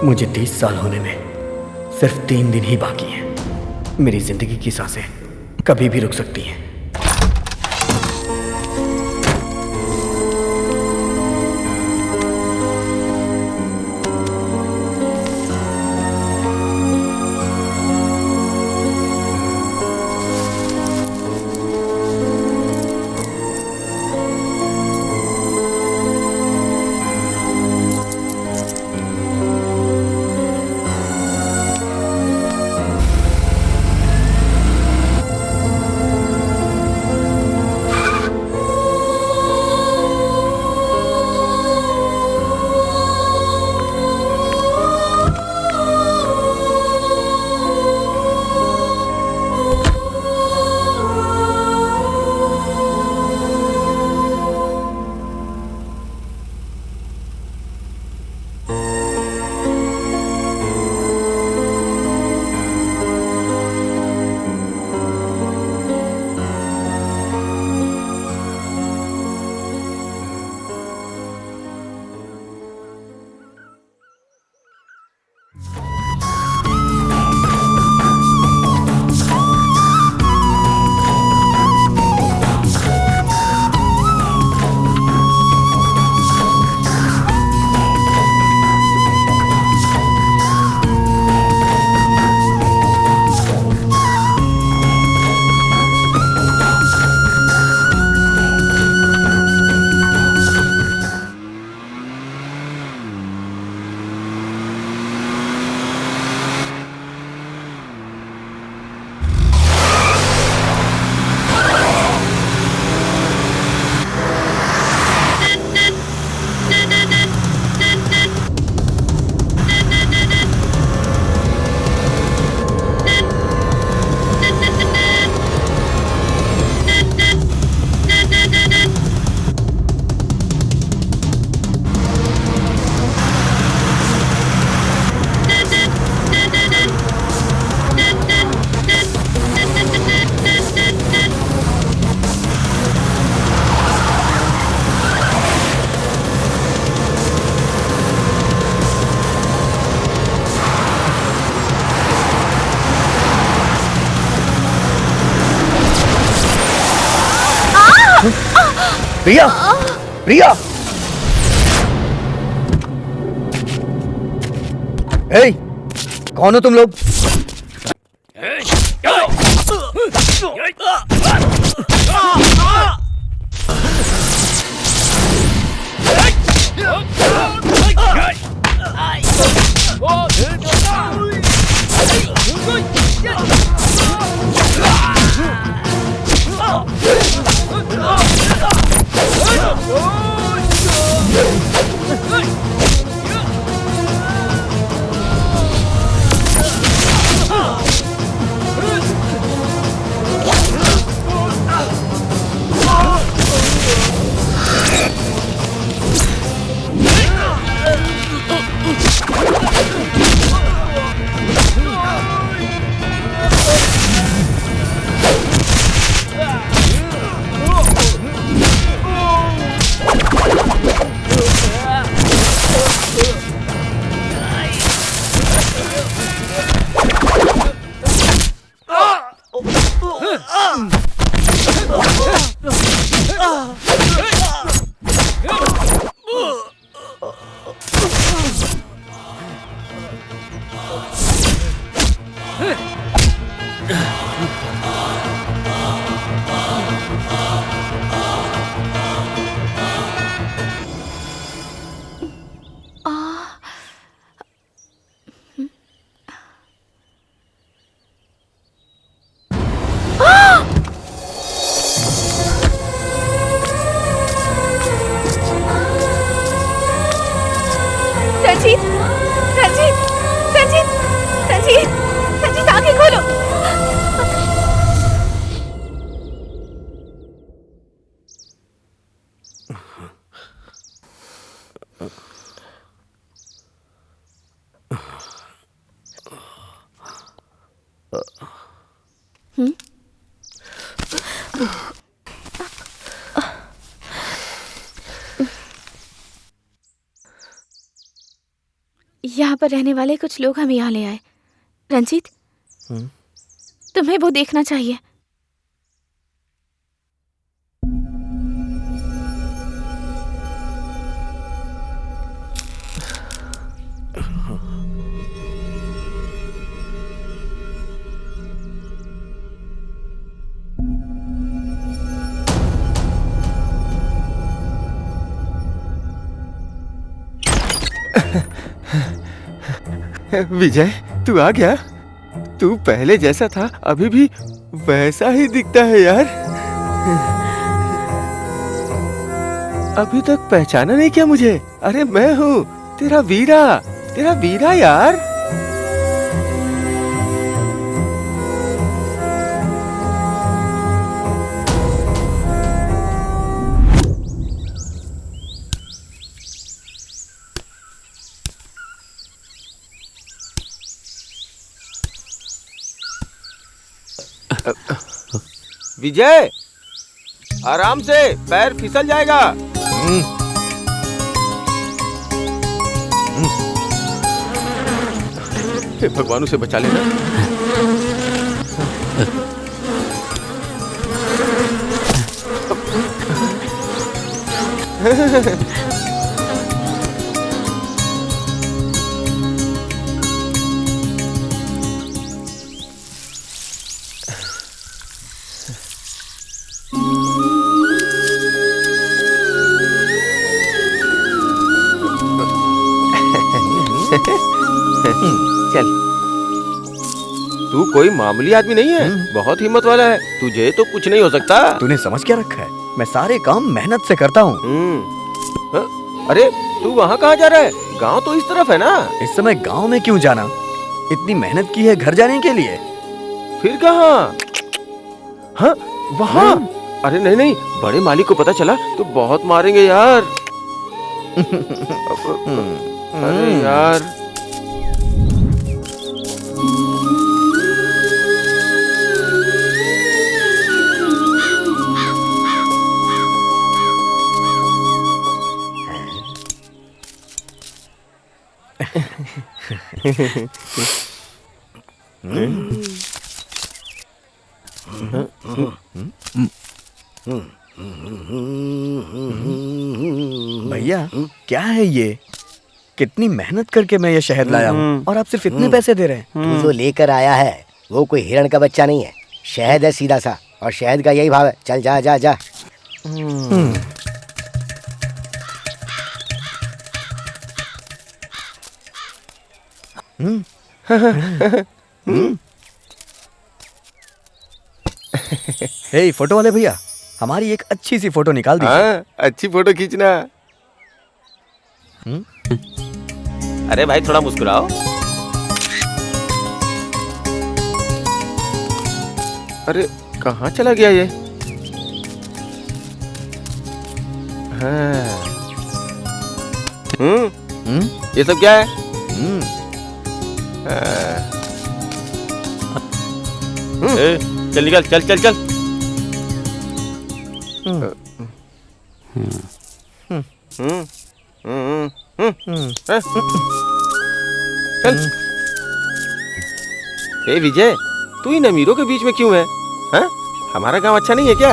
मुझे 30 साल होने में सिर्फ 3 दिन ही बाकी हैं। मेरी जिंदगी की सांसें कभी भी रुक सकती हैं। प्रिया, प्रिया, ए, कौन हो तुम लोग? रंजीत, रंजीत, रंजीत, रंजीत, रंजीत, आंखें खोलो। यहाँ पर रहने वाले कुछ लोग हमें यहाँ ले आए। रंजीत, तुम्हें वो देखना चाहिए। विजय, तू आ गया? तू पहले जैसा था अभी भी वैसा ही दिखता है यार। अभी तक पहचाना नहीं क्या मुझे? अरे मैं हूँ तेरा वीरा यार। विजय, आराम से, पैर फिसल जाएगा। हे भगवान, उसे बचा लेना। चल, तू कोई मामूली आदमी नहीं है, बहुत हिम्मत वाला है। तुझे तो कुछ नहीं हो सकता। तूने समझ क्या रखा है? मैं सारे काम मेहनत से करता हूँ। अरे तू वहाँ कहाँ जा रहा है? गांव तो इस तरफ है ना। इस समय गांव में क्यों जाना? इतनी मेहनत की है घर जाने के लिए। फिर कहाँ? हाँ, वहाँ। अरे नहीं नहीं, बड़े मालिक को पता चला तो बहुत मारेंगे यार। अरे यार, भैया क्या है ये? कितनी मेहनत करके मैं ये शहद लाया हूँ और आप सिर्फ इतने पैसे दे रहे हैं। तू जो लेकर आया है वो कोई हिरण का बच्चा नहीं है, शहद है सीधा सा, और शहद का यही भाव है। चल जा जा जा। हे फोटो वाले भैया, हमारी एक अच्छी सी फोटो निकाल दीजिए। हाँ, अच्छी फोटो खींचना। अरे भाई थोड़ा मुस्कुराओ। अरे कहाँ चला गया ये? हाँ। ये सब क्या है? चल निकल, चल चल चल। चल। ए विजय, तू इन अमीरों के बीच में क्यों है? हाँ? हमारा गांव अच्छा नहीं है क्या?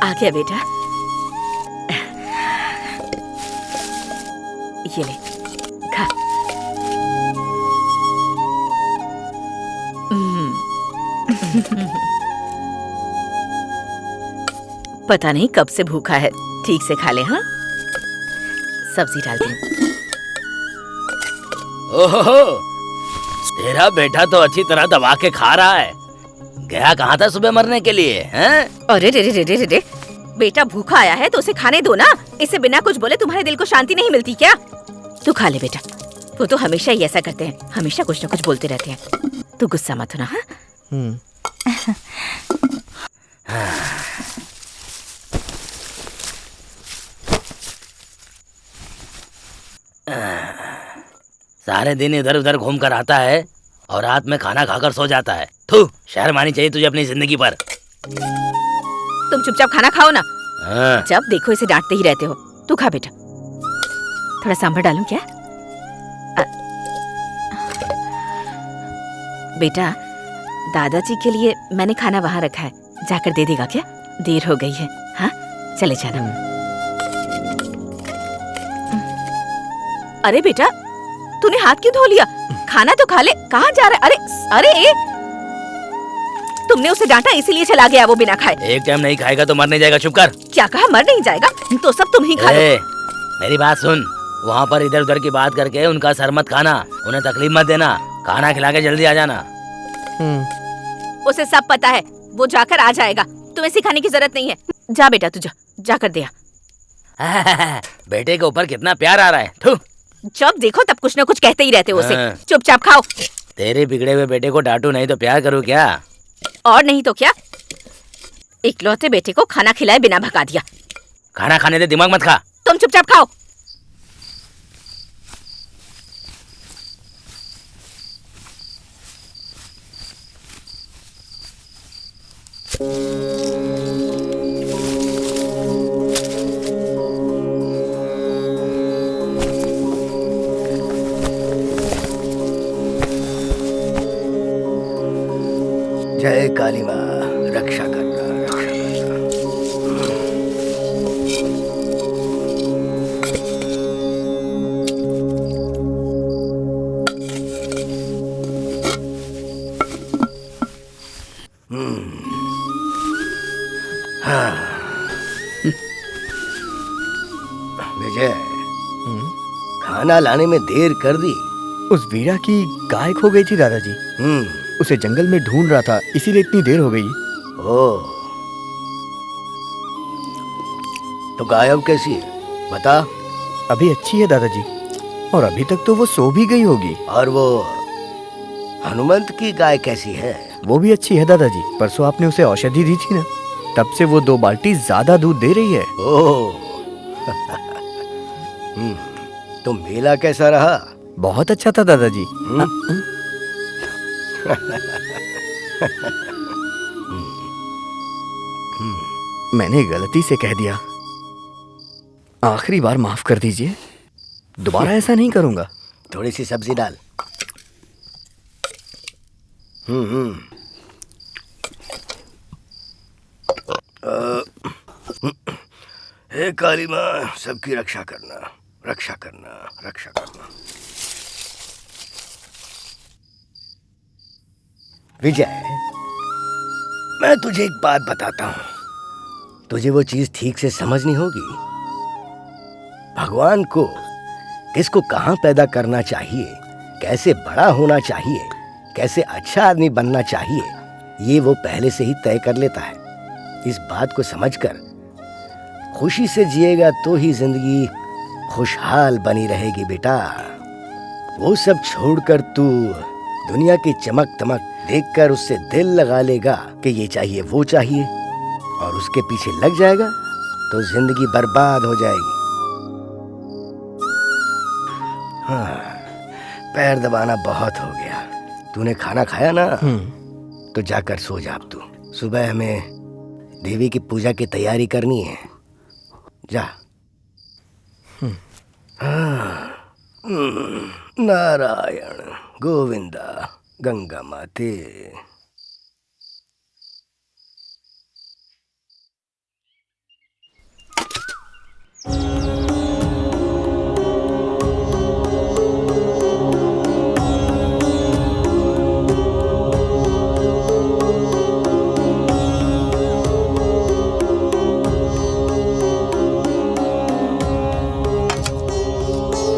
आ गया बेटा, ये ले खा। पता नहीं कब से भूखा है, ठीक से खा ले। हाँ, सब्जी डाल दे। ओहो, तेरा बेटा तो अच्छी तरह दबा के खा रहा है। गया कहाँ था सुबह मरने के लिए? हैं? अरे रे रे रे रे रे, बेटा भूखा आया है तो उसे खाने दो ना। इसे बिना कुछ बोले तुम्हारे दिल को शांति नहीं मिलती क्या? तू खा ले बेटा। वो तो हमेशा ही ऐसा करते हैं, हमेशा कुछ न कुछ बोलते रहते हैं। तू गुस्सा मत होना। हाँ? सारे दिन इधर उधर घूम कर आता है और रात में खाना खाकर सो जाता है। थू, शर्म आनी चाहिए तुझे अपनी जिंदगी पर। तुम चुपचाप खाना खाओ ना। हाँ। जब देखो इसे डांटते ही रहते हो। तू खा बेटा। थोड़ा सांभर डालूं क्या? बेटा, दादाजी के लिए मैंने खाना वहाँ रखा है, जाकर दे देगा क्या? देर हो गई है। हाँ, चले जाना। अरे बेटा, तूने हाथ क्यों धो लिया? खाना तो खा ले। कहाँ जा रहा है? अरे अरे, तुमने उसे डांटा इसीलिए चला गया वो बिना खाए। एक टाइम नहीं खाएगा तो मर नहीं जाएगा। चुप कर। क्या कहा? मर नहीं जाएगा तो सब तुम ही खा लो। मेरी बात सुन, वहाँ पर इधर उधर की बात करके उनका सर मत खाना, उन्हें तकलीफ मत देना। खाना खिला के जल्दी आ जाना। उसे सब पता है, वो जाकर आ जाएगा। तुम्हें सिखाने की जरूरत नहीं है। जा बेटा, तू जा, जाकर दे आ। बेटे के ऊपर कितना प्यार आ रहा है। थू। जब देखो तब कुछ न कुछ कहते ही रहते हो उसे। चुपचाप खाओ। तेरे बिगड़े हुए बेटे को डांटू नहीं तो प्यार करूँ क्या? और नहीं तो क्या, इकलौते बेटे को खाना खिलाए बिना भगा दिया। खाना खाने दे, दिमाग मत खा। तुम चुपचाप खाओ। जय काली माँ, रक्षा करना, रक्षा करना। हाँ। विजय, खाना लाने में देर कर दी। उस वीरा की गाय खो गई थी दादाजी। उसे जंगल में ढूंढ रहा था, इसीलिए इतनी देर हो गई। ओह, तो गायब कैसी है बता? अभी अच्छी है दादाजी, और अभी तक तो वो सो भी गई होगी। और वो हनुमंत की गाय कैसी है? वो भी अच्छी है दादाजी। परसों आपने उसे औषधि दी थी ना, तब से वो 2 बाल्टी ज्यादा दूध दे रही है। ओह। तो मेला कैसा रहा? बहुत अच्छा था दादाजी। मैंने गलती से कह दिया। आखिरी बार माफ कर दीजिए, दोबारा ऐसा नहीं करूंगा। थोड़ी सी सब्जी डाल। हे काली माँ, सबकी रक्षा करना, रक्षा करना, रक्षा करना। विजय, मैं तुझे एक बात बताता हूं, तुझे वो चीज ठीक से समझनी होगी। भगवान को किसको कहाँ पैदा करना चाहिए, कैसे बड़ा होना चाहिए, कैसे अच्छा आदमी बनना चाहिए, ये वो पहले से ही तय कर लेता है। इस बात को समझकर खुशी से जिएगा तो ही जिंदगी खुशहाल बनी रहेगी बेटा। वो सब छोड़कर तू दुनिया की चमक दमक देखकर उससे दिल लगा लेगा कि ये चाहिए वो चाहिए, और उसके पीछे लग जाएगा तो जिंदगी बर्बाद हो जाएगी। हाँ, पैर दबाना बहुत हो गया। तूने खाना खाया ना? तो जाकर सो जा अब तू। सुबह हमें देवी की पूजा की तैयारी करनी है। जा। नारायण गोविंदा गंगा माते।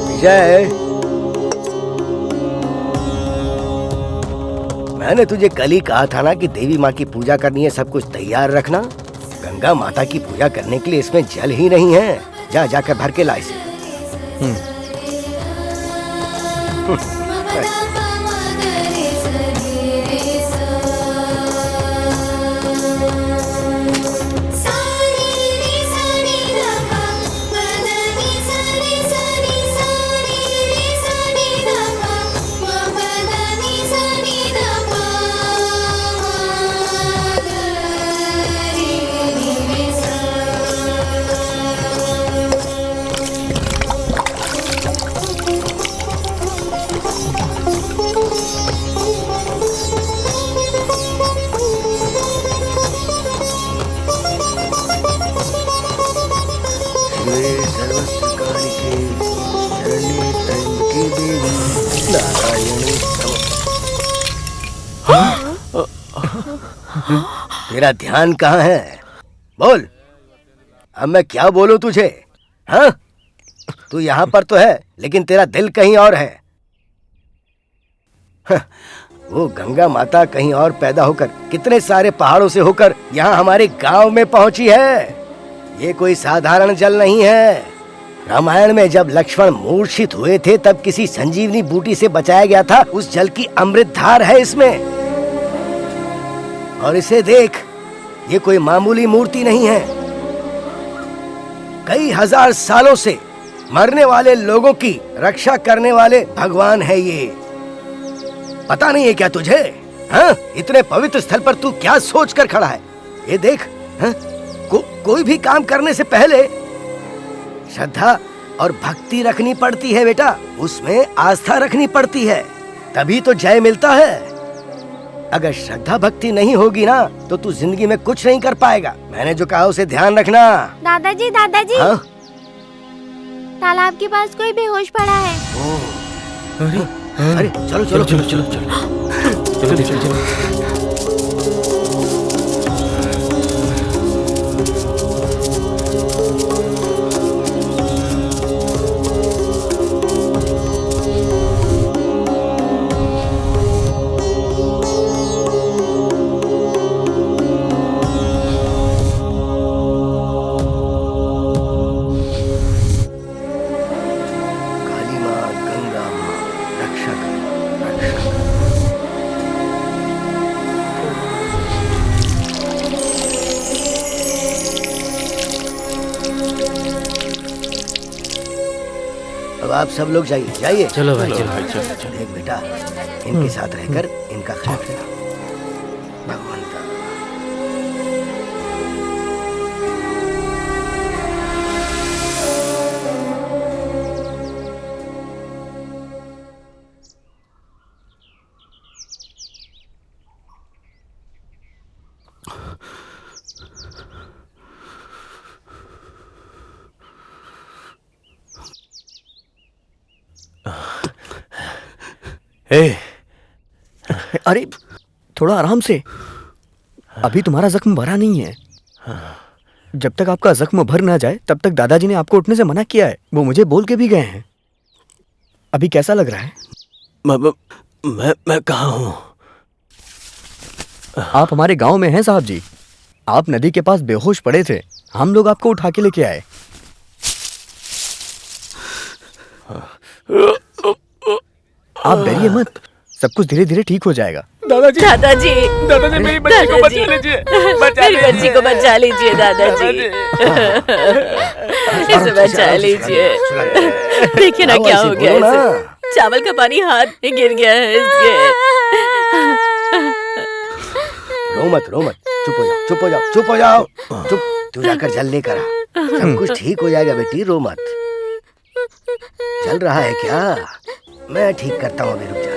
विजय, मैंने तुझे कल ही कहा था ना कि देवी माँ की पूजा करनी है, सब कुछ तैयार रखना। गंगा माता की पूजा करने के लिए इसमें जल ही नहीं है। जा जाकर भर के ला इसे। तेरा ध्यान कहाँ है? बोल, अब मैं क्या बोलूं तुझे? हाँ, तू यहाँ पर तो है लेकिन तेरा दिल कहीं और है। वो गंगा माता कहीं और पैदा होकर कितने सारे पहाड़ों से होकर यहाँ हमारे गांव में पहुंची है। ये कोई साधारण जल नहीं है। रामायण में जब लक्ष्मण मूर्छित हुए थे तब किसी संजीवनी बूटी से बचाया गया था। उस जल की अमृत धार है इसमें। और इसे देख, ये कोई मामूली मूर्ति नहीं है। कई हजार सालों से मरने वाले लोगों की रक्षा करने वाले भगवान है ये। पता नहीं है क्या तुझे? हाँ? इतने पवित्र स्थल पर तू क्या सोच कर खड़ा है? ये देख, हाँ? कोई भी काम करने से पहले श्रद्धा और भक्ति रखनी पड़ती है बेटा। उसमें आस्था रखनी पड़ती है, तभी तो जय मिलता है। अगर श्रद्धा भक्ति नहीं होगी ना तो तू जिंदगी में कुछ नहीं कर पाएगा। मैंने जो कहा उसे ध्यान रखना। दादाजी, दादाजी, हाँ? तालाब के पास कोई बेहोश पड़ा है। अरे चलो चलो चलो चलो चलो चलो चलो। अब आप सब लोग जाइए जाइए। चलो भाई, चलो भाई, चलो चलो। देख बेटा, इनके साथ रहकर इनका ख्याल रखना। भगवंता। ए, अरे थोड़ा आराम से, अभी तुम्हारा जख्म भरा नहीं है। जब तक आपका जख्म भर ना जाए तब तक दादाजी ने आपको उठने से मना किया है। वो मुझे बोल के भी गए हैं। अभी कैसा लग रहा है? मैं कहाँ हूँ? आप हमारे गांव में हैं साहब जी। आप नदी के पास बेहोश पड़े थे, हम लोग आपको उठा के लेके आए। आप डरिए मत, सब कुछ धीरे धीरे ठीक हो जाएगा। दादाजी दादाजी मेरी बच्ची को बचा लीजिए, मेरी बच्ची को बचा लीजिए दादाजी, इसे बचा लीजिए। देखिए ना क्या हो गया इसे, चावल का पानी हाथ में गिर गया है इसके। रो मत, चुप हो जाओ। तू जाकर जल लेकर आ, सब कुछ ठीक हो जाएगा बेटी, रो मत। चल रहा है क्या? मैं ठीक करता हूँ, अभी रुक जा।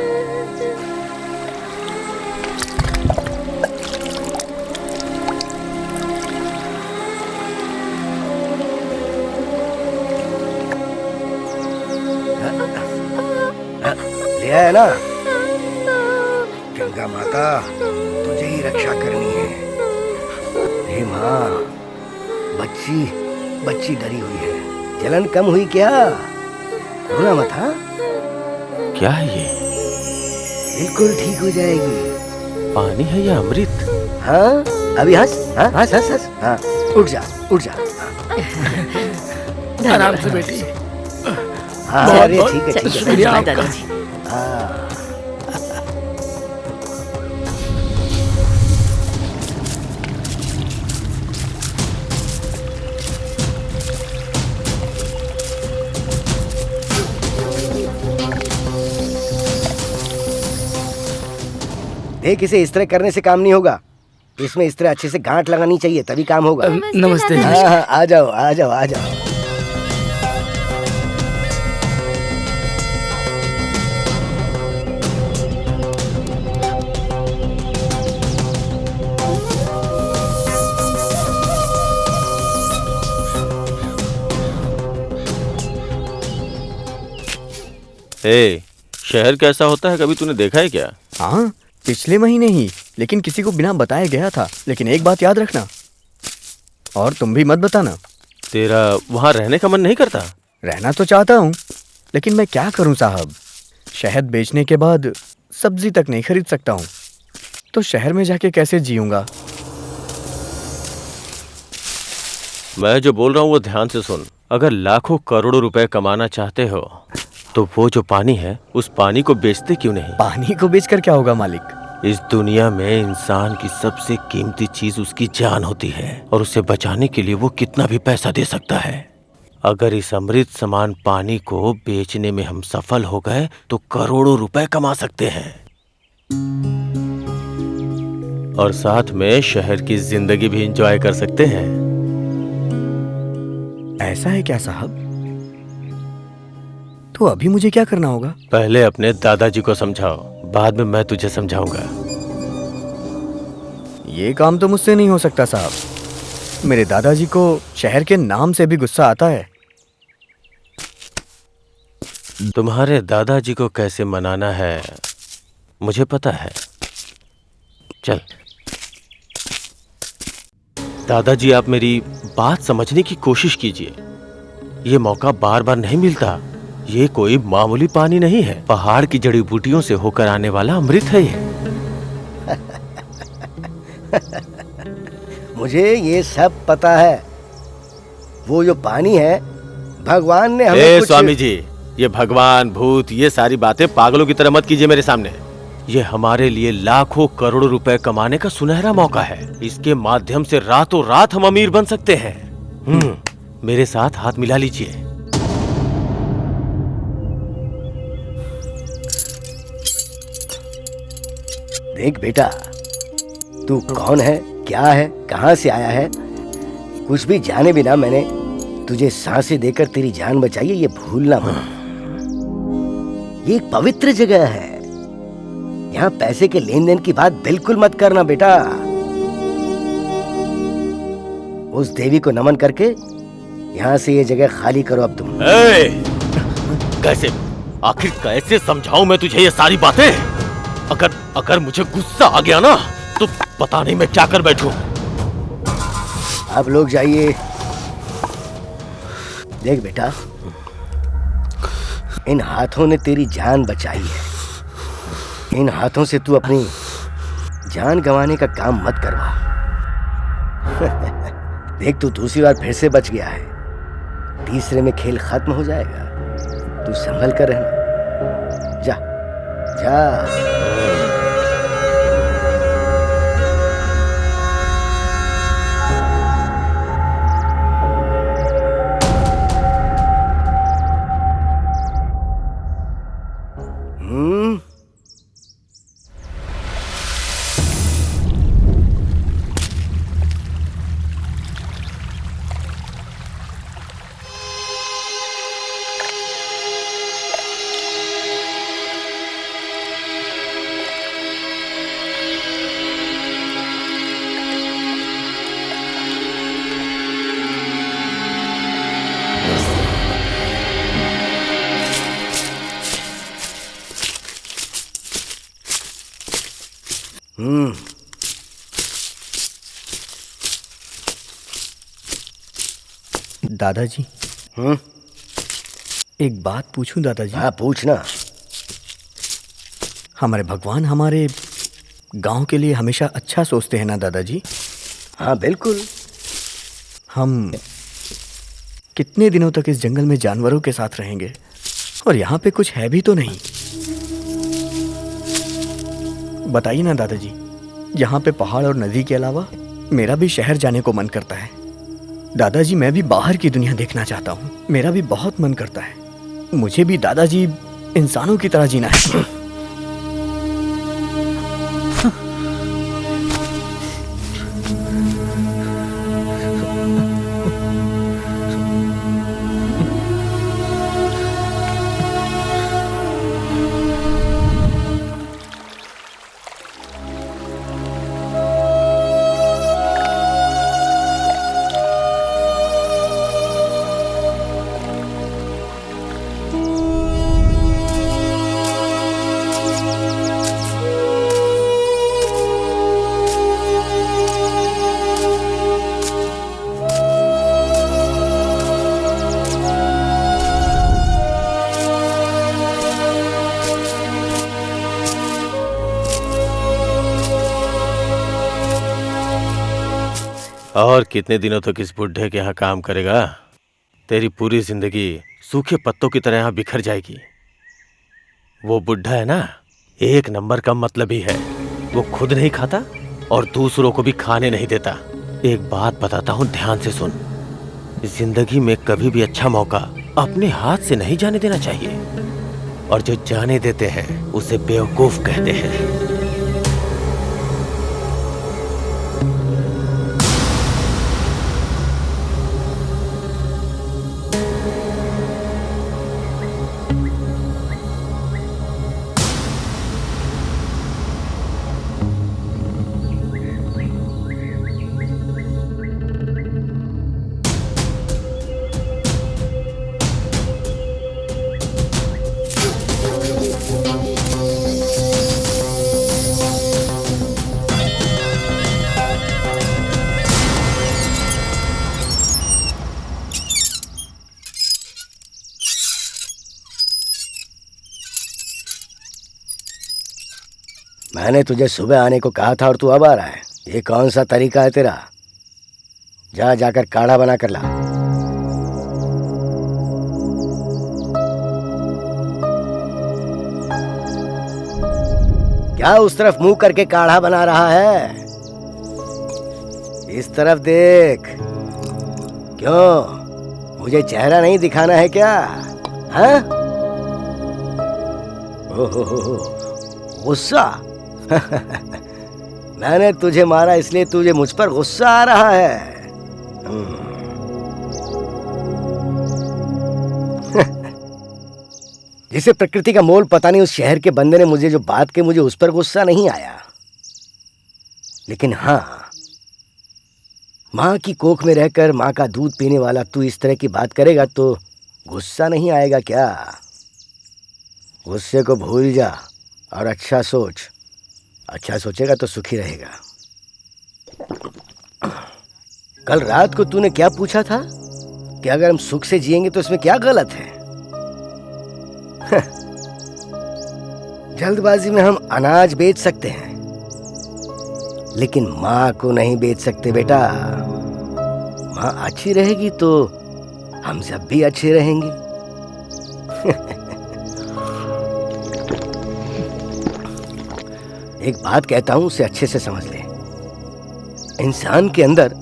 ले आया ना? गंगा माता तुझे ही रक्षा करनी है। हे माँ, बच्ची डरी हुई है, जलन कम हुई क्या? रोना मत। हाँ, क्या है ये? बिल्कुल ठीक हो जाएगी। पानी है या अमृत? हाँ, अभी हंस। हाँ, उठ जा। आराम से बेटी। हाँ, अरे ठीक है। शुक्रिया आपका। हाँ, देख, इसे इस तरह करने से काम नहीं होगा। इसमें इस तरह अच्छे से गांठ लगानी चाहिए, तभी काम होगा। नमस्ते। हाँ, आ जाओ। शहर कैसा होता है, कभी तूने देखा है क्या? हाँ, पिछले महीने ही, लेकिन किसी को बिना बताए गया था। लेकिन एक बात याद रखना, और तुम भी मत बताना। तेरा वहाँ रहने का मन नहीं करता? रहना तो चाहता हूँ, लेकिन मैं क्या करूँ साहब। शहद बेचने के बाद सब्जी तक नहीं खरीद सकता हूँ, तो शहर में जाके कैसे जीऊंगा? मैं जो बोल रहा हूँ वो ध्यान से सुन। अगर लाखों करोड़ों रुपए कमाना चाहते हो तो वो जो पानी है, उस पानी को बेचते क्यों नहीं? पानी को बेचकर क्या होगा मालिक? इस दुनिया में इंसान की सबसे कीमती चीज उसकी जान होती है, और उसे बचाने के लिए वो कितना भी पैसा दे सकता है। अगर इस अमृत समान पानी को बेचने में हम सफल हो गए तो करोड़ों रुपए कमा सकते हैं, और साथ में शहर की जिंदगी भी एंजॉय कर सकते हैं। ऐसा है क्या साहब? तो अभी मुझे क्या करना होगा? पहले अपने दादाजी को समझाओ, बाद में मैं तुझे समझाऊंगा। ये काम तो मुझसे नहीं हो सकता साहब। मेरे दादाजी को शहर के नाम से भी गुस्सा आता है। तुम्हारे दादाजी को कैसे मनाना है मुझे पता है। चल दादाजी, आप मेरी बात समझने की कोशिश कीजिए। ये मौका बार बार नहीं मिलता। ये कोई मामूली पानी नहीं है, पहाड़ की जड़ी बूटियों से होकर आने वाला अमृत है ये। मुझे ये सब पता है। वो जो पानी है, भगवान ने हमें कुछ... स्वामी जी, ये भगवान भूत ये सारी बातें पागलों की तरह मत कीजिए मेरे सामने। ये हमारे लिए लाखों करोड़ों रुपए कमाने का सुनहरा मौका है। इसके माध्यम से रातों रात हम अमीर बन सकते हैं। मेरे साथ हाथ मिला लीजिए। देख बेटा, तू कौन है, क्या है, कहां से आया है, कुछ भी जाने बिना मैंने तुझे सांसें देकर तेरी जान बचाई है, ये भूलना मत। ये एक पवित्र जगह है, यहाँ पैसे के लेन देन की बात बिल्कुल मत करना बेटा। उस देवी को नमन करके यहाँ से ये जगह खाली करो अब तुम। आखिर कैसे समझाऊं मैं तुझे ये सारी बातें? अगर मुझे गुस्सा आ गया ना तो पता नहीं मैं क्या कर बैठूं। आप लोग जाइए। देख बेटा, इन हाथों ने तेरी जान बचाई है। इन हाथों से तू अपनी जान गंवाने का काम मत करवा। देख, तू दूसरी बार फिर से बच गया है। तीसरे में खेल खत्म हो जाएगा। तू संभल कर रहना। जा जा। दादाजी। एक बात पूछूं दादाजी? हाँ, पूछना। हमारे भगवान हमारे गांव के लिए हमेशा अच्छा सोचते हैं ना दादाजी? हाँ बिल्कुल। हम कितने दिनों तक इस जंगल में जानवरों के साथ रहेंगे और यहाँ पे कुछ है भी तो नहीं। बताइए ना दादाजी, यहाँ पे पहाड़ और नदी के अलावा मेरा भी शहर जाने को मन करता है। दादाजी, मैं भी बाहर की दुनिया देखना चाहता हूँ। मेरा भी बहुत मन करता है। मुझे भी दादाजी इंसानों की तरह जीना है। और कितने दिनों तक इस बुढ़े के यहाँ काम करेगा? तेरी पूरी जिंदगी सूखे पत्तों की तरह यहाँ बिखर जाएगी। वो बुढ़ा है ना, एक नंबर का मतलबी है। वो खुद नहीं खाता और दूसरों को भी खाने नहीं देता। एक बात बताता हूँ, ध्यान से सुन। जिंदगी में कभी भी अच्छा मौका अपने हाथ से नहीं जाने देना चाहिए, और जो जाने देते हैं उसे बेवकूफ कहते हैं। मैंने तुझे सुबह आने को कहा था और तू अब आ रहा है। ये कौन सा तरीका है तेरा? जाकर काढ़ा बना कर ला। क्या उस तरफ मुंह करके काढ़ा बना रहा है? इस तरफ देख। क्यों, मुझे चेहरा नहीं दिखाना है क्या? हाँ? ओहो, गुस्सा। मैंने तुझे मारा इसलिए तुझे मुझ पर गुस्सा आ रहा है। जिसे प्रकृति का मोल पता नहीं, उस शहर के बंदे ने मुझे जो बात की, मुझे उस पर गुस्सा नहीं आया। लेकिन हाँ, माँ की कोख में रहकर माँ का दूध पीने वाला तू इस तरह की बात करेगा तो गुस्सा नहीं आएगा क्या? गुस्से को भूल जा और अच्छा सोच। अच्छा सोचेगा तो सुखी रहेगा। कल रात को तूने क्या पूछा था कि अगर हम सुख से जिएंगे तो इसमें क्या गलत है? जल्दबाजी में हम अनाज बेच सकते हैं, लेकिन माँ को नहीं बेच सकते बेटा। माँ अच्छी रहेगी तो हम सब भी अच्छे रहेंगे। एक बात कहता हूं, उसे अच्छे से समझ ले। इंसान के अंदर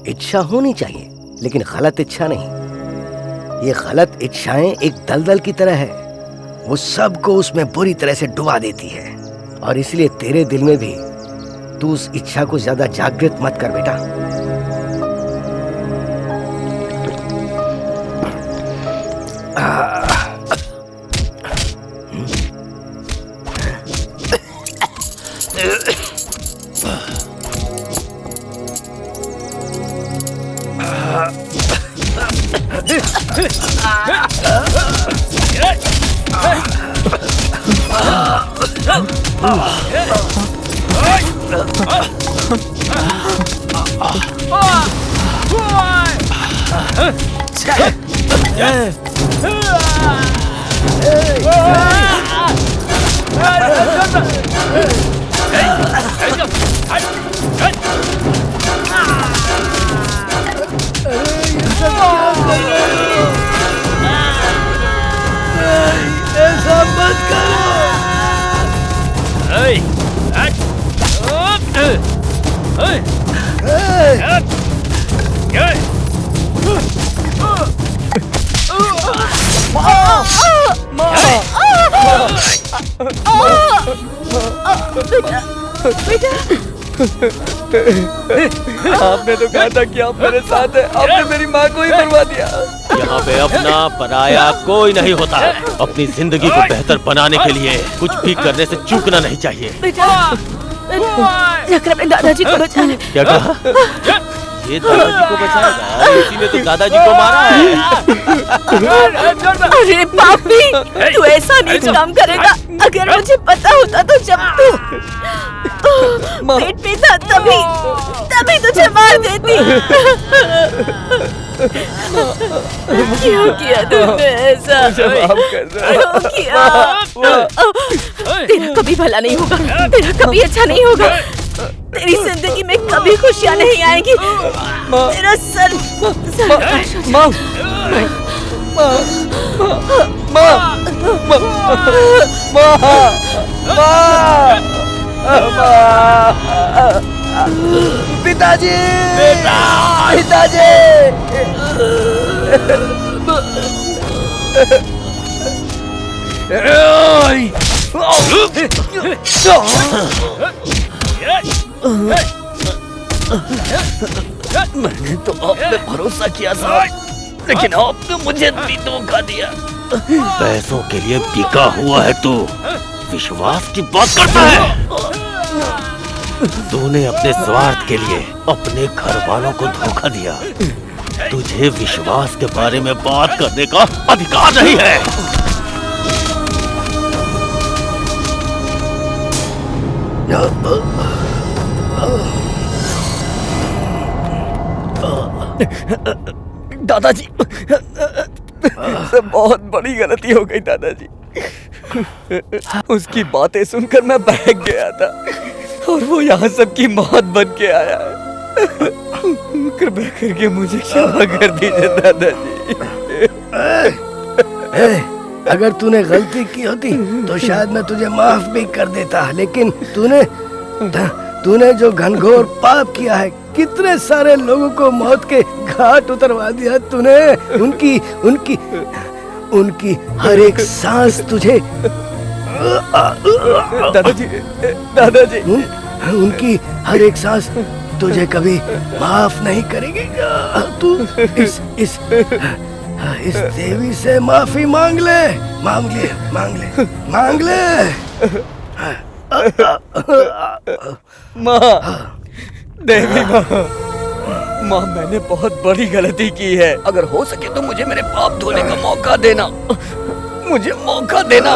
इच्छा होनी चाहिए, लेकिन गलत इच्छा नहीं। ये गलत इच्छाएं एक दलदल की तरह है, वो सबको उसमें बुरी तरह से डुबा देती है। और इसलिए तेरे दिल में भी तू उस इच्छा को ज्यादा जागृत मत कर बेटा। आपने तो कहा था कि आप मेरे साथ हैं, आपने मेरी माँ को ही मरवा दिया। यहाँ पे अपना पराया कोई नहीं होता है। अपनी जिंदगी को बेहतर बनाने के लिए कुछ भी करने से चूकना नहीं चाहिए। जाकर अपने दादाजी को बचा ले। क्या कहा? ये दादाजी को बचाएगा? इसी ने तो दादाजी को मारा है। अरे पापी, तू ऐसा नीच काम करेगा। अगर मुझे पता होता तो जब तू पेट में था तभी तुझे मार देती। क्यों किया तुमने ऐसा? क्यों किया? तेरा कभी भला नहीं होगा, तेरा कभी अच्छा नहीं होगा। तेरी जिंदगी में कभी खुशियाँ नहीं आएगी। तेरा सर पिताजी, पिताजी। मैंने तो आप पे भरोसा किया था, लेकिन आपने मुझे भी धोखा दिया। पैसों के लिए बिका हुआ है तू, विश्वास की बात करता है। तूने अपने स्वार्थ के लिए अपने घर वालों को धोखा दिया। तुझे विश्वास के बारे में बात करने का अधिकार नहीं है। दादाजी, बहुत बड़ी गलती हो गई दादाजी। उसकी बातें सुनकर मैं बहक गया था और वो यहाँ सबकी मौत बन के आया है। कृपया करके मुझे क्षमा कर दीजिए दादाजी। अगर तूने गलती की होती तो शायद मैं तुझे माफ भी कर देता, लेकिन तूने जो घनघोर पाप किया है, कितने सारे लोगों को मौत के घाट उतरवा दिया तूने। उनकी हर एक सांस तुझे दादाजी, उनकी हर एक सांस तुझे कभी माफ नहीं करेगी। तू इस देवी से माफी मांग ले। माँ, देवी माँ, मैंने बहुत बड़ी गलती की है। अगर हो सके तो मुझे मेरे पाप धोने का मौका देना। मुझे मौका देना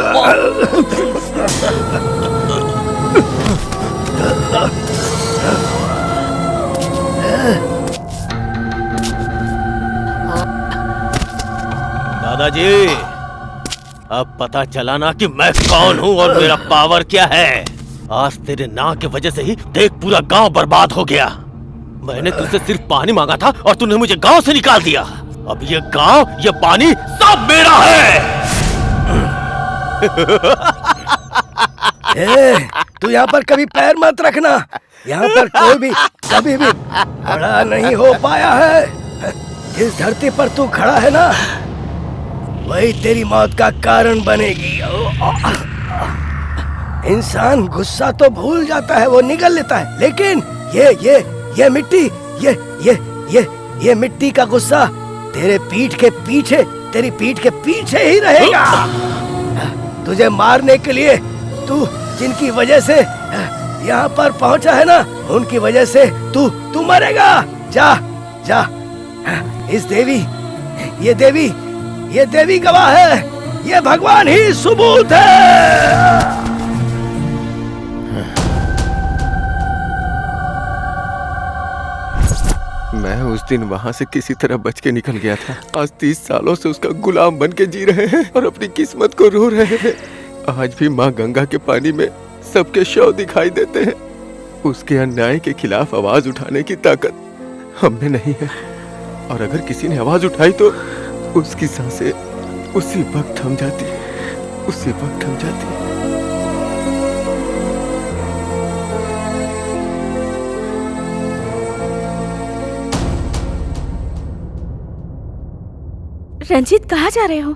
दादाजी, अब पता चला ना कि मैं कौन हूँ और मेरा पावर क्या है। आज तेरे ना की वजह से ही देख पूरा गांव बर्बाद हो गया। मैंने तुझसे सिर्फ पानी मांगा था और तूने मुझे गांव से निकाल दिया। अब ये गांव, ये पानी सब मेरा है। तू यहाँ पर कभी पैर मत रखना। यहाँ पर कोई भी कभी भी खड़ा नहीं हो पाया है। जिस धरती पर तू खड़ा है ना, वही तेरी मौत का कारण बनेगी। इंसान गुस्सा तो भूल जाता है, वो निगल लेता है, लेकिन ये मिट्टी, ये मिट्टी का गुस्सा तेरे पीठ के पीछे, तेरी पीठ के पीछे ही रहेगा। तुझे मारने के लिए तू जिनकी वजह से यहाँ पर पहुंचा है ना, उनकी वजह से तू मरेगा। जा। ये देवी गवाह है, ये भगवान ही सबूत है। मैं उस दिन वहाँ से किसी तरह बच के निकल गया था। आज 30 सालों से उसका गुलाम बन के जी रहे हैं और अपनी किस्मत को रो रहे हैं। आज भी माँ गंगा के पानी में सबके शव दिखाई देते हैं। उसके अन्याय के खिलाफ आवाज उठाने की ताकत हम में नहीं है, और अगर किसी ने आवाज उठाई तो उसकी सांसें उसी वक्त थम जाती। रंजीत, कहाँ जा रहे हो?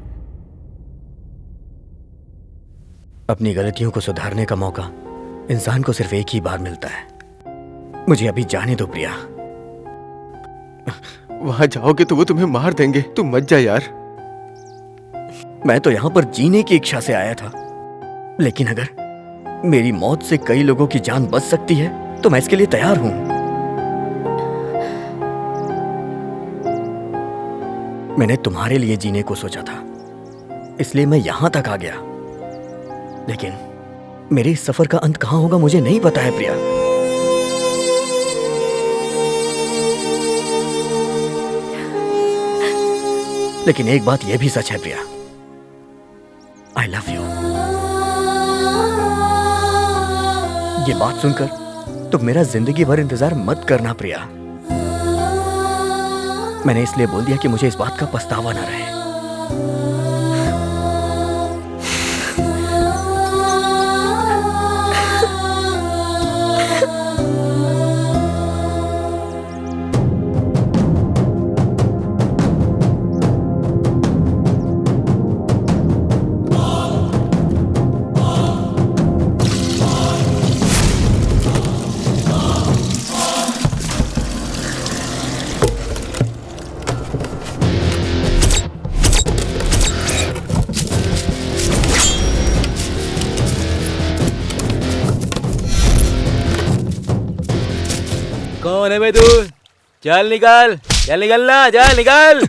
अपनी गलतियों को सुधारने का मौका इंसान को सिर्फ एक ही बार मिलता है। मुझे अभी जाने दो प्रिया। वहां जाओगे तो वो तुम्हें मार देंगे। तुम मत जा यार। मैं तो यहाँ पर जीने की इच्छा से आया था, लेकिन अगर मेरी मौत से कई लोगों की जान बच सकती है तो मैं इसके लिए तैयार हूं। मैंने तुम्हारे लिए जीने को सोचा था, इसलिए मैं यहां तक आ गया, लेकिन मेरे इस सफर का अंत कहां होगा मुझे नहीं पता है प्रिया। लेकिन एक बात यह भी सच है प्रिया, आई लव यू। ये बात सुनकर तुम मेरा जिंदगी भर इंतजार मत करना प्रिया। मैंने इसलिए बोल दिया कि मुझे इस बात का पछतावा ना रहे। कौन है भाई तू? चल निकल ना, चल निकल।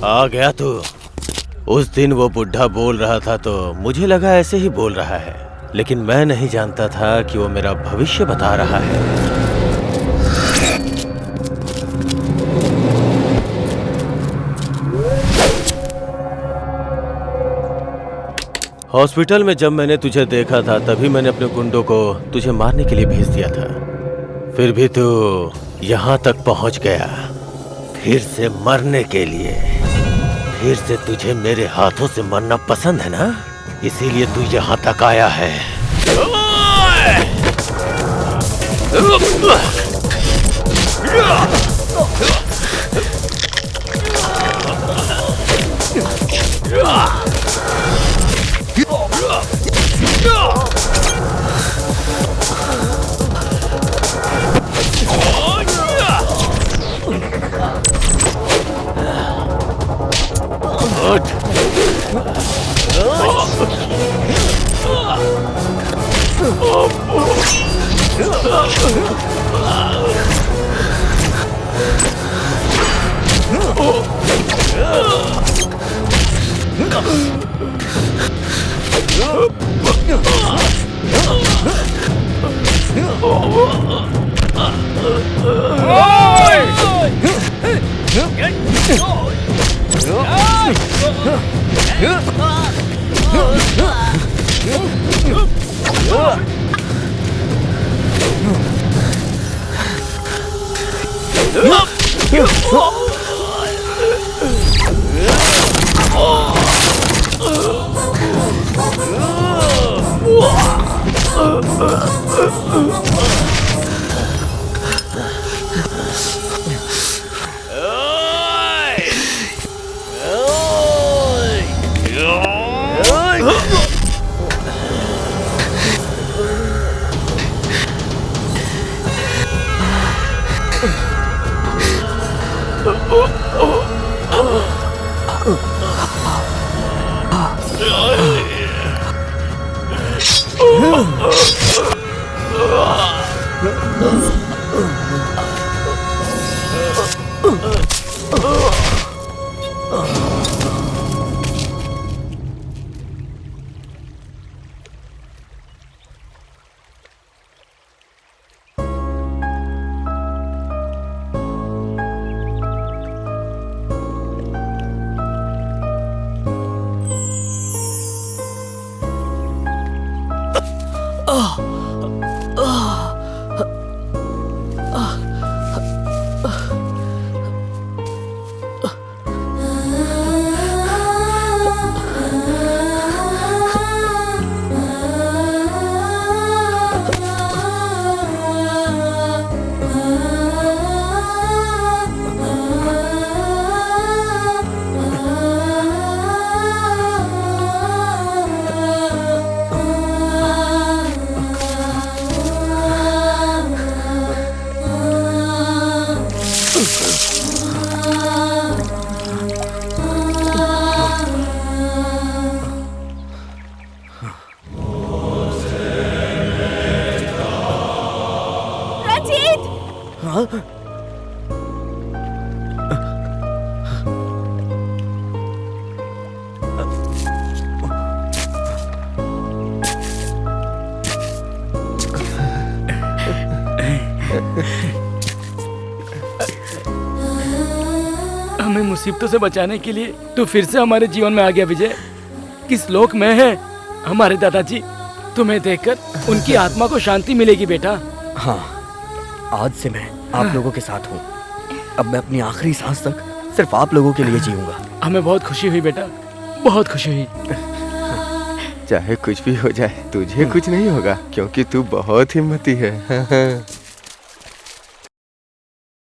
आ गया तू। उस दिन वो बुढ़ा बोल रहा था तो मुझे लगा ऐसे ही बोल रहा है, लेकिन मैं नहीं जानता था कि वो मेरा भविष्य बता रहा है। हॉस्पिटल में जब मैंने तुझे देखा था तभी मैंने अपने गुंडों को तुझे मारने के लिए भेज दिया था। फिर भी तू यहाँ तक पहुँच गया, फिर से मरने के लिए। फिर से तुझे मेरे हाथों से मरना पसंद है ना, इसीलिए तू यहाँ तक आया है। हमें मुसीबतों से बचाने के लिए तू फिर से हमारे जीवन में आ गया विजय। किस लोक में है हमारे दादाजी? तुम्हें देखकर उनकी आत्मा को शांति मिलेगी बेटा। हाँ, आज से मैं आप लोगों के साथ हूँ। अब मैं अपनी आखिरी सांस तक सिर्फ आप लोगों के लिए जीऊंगा। हमें बहुत खुशी हुई बेटा, बहुत खुशी हुई। चाहे कुछ भी हो जाए तुझे कुछ नहीं होगा क्योंकि तू बहुत हिम्मती है।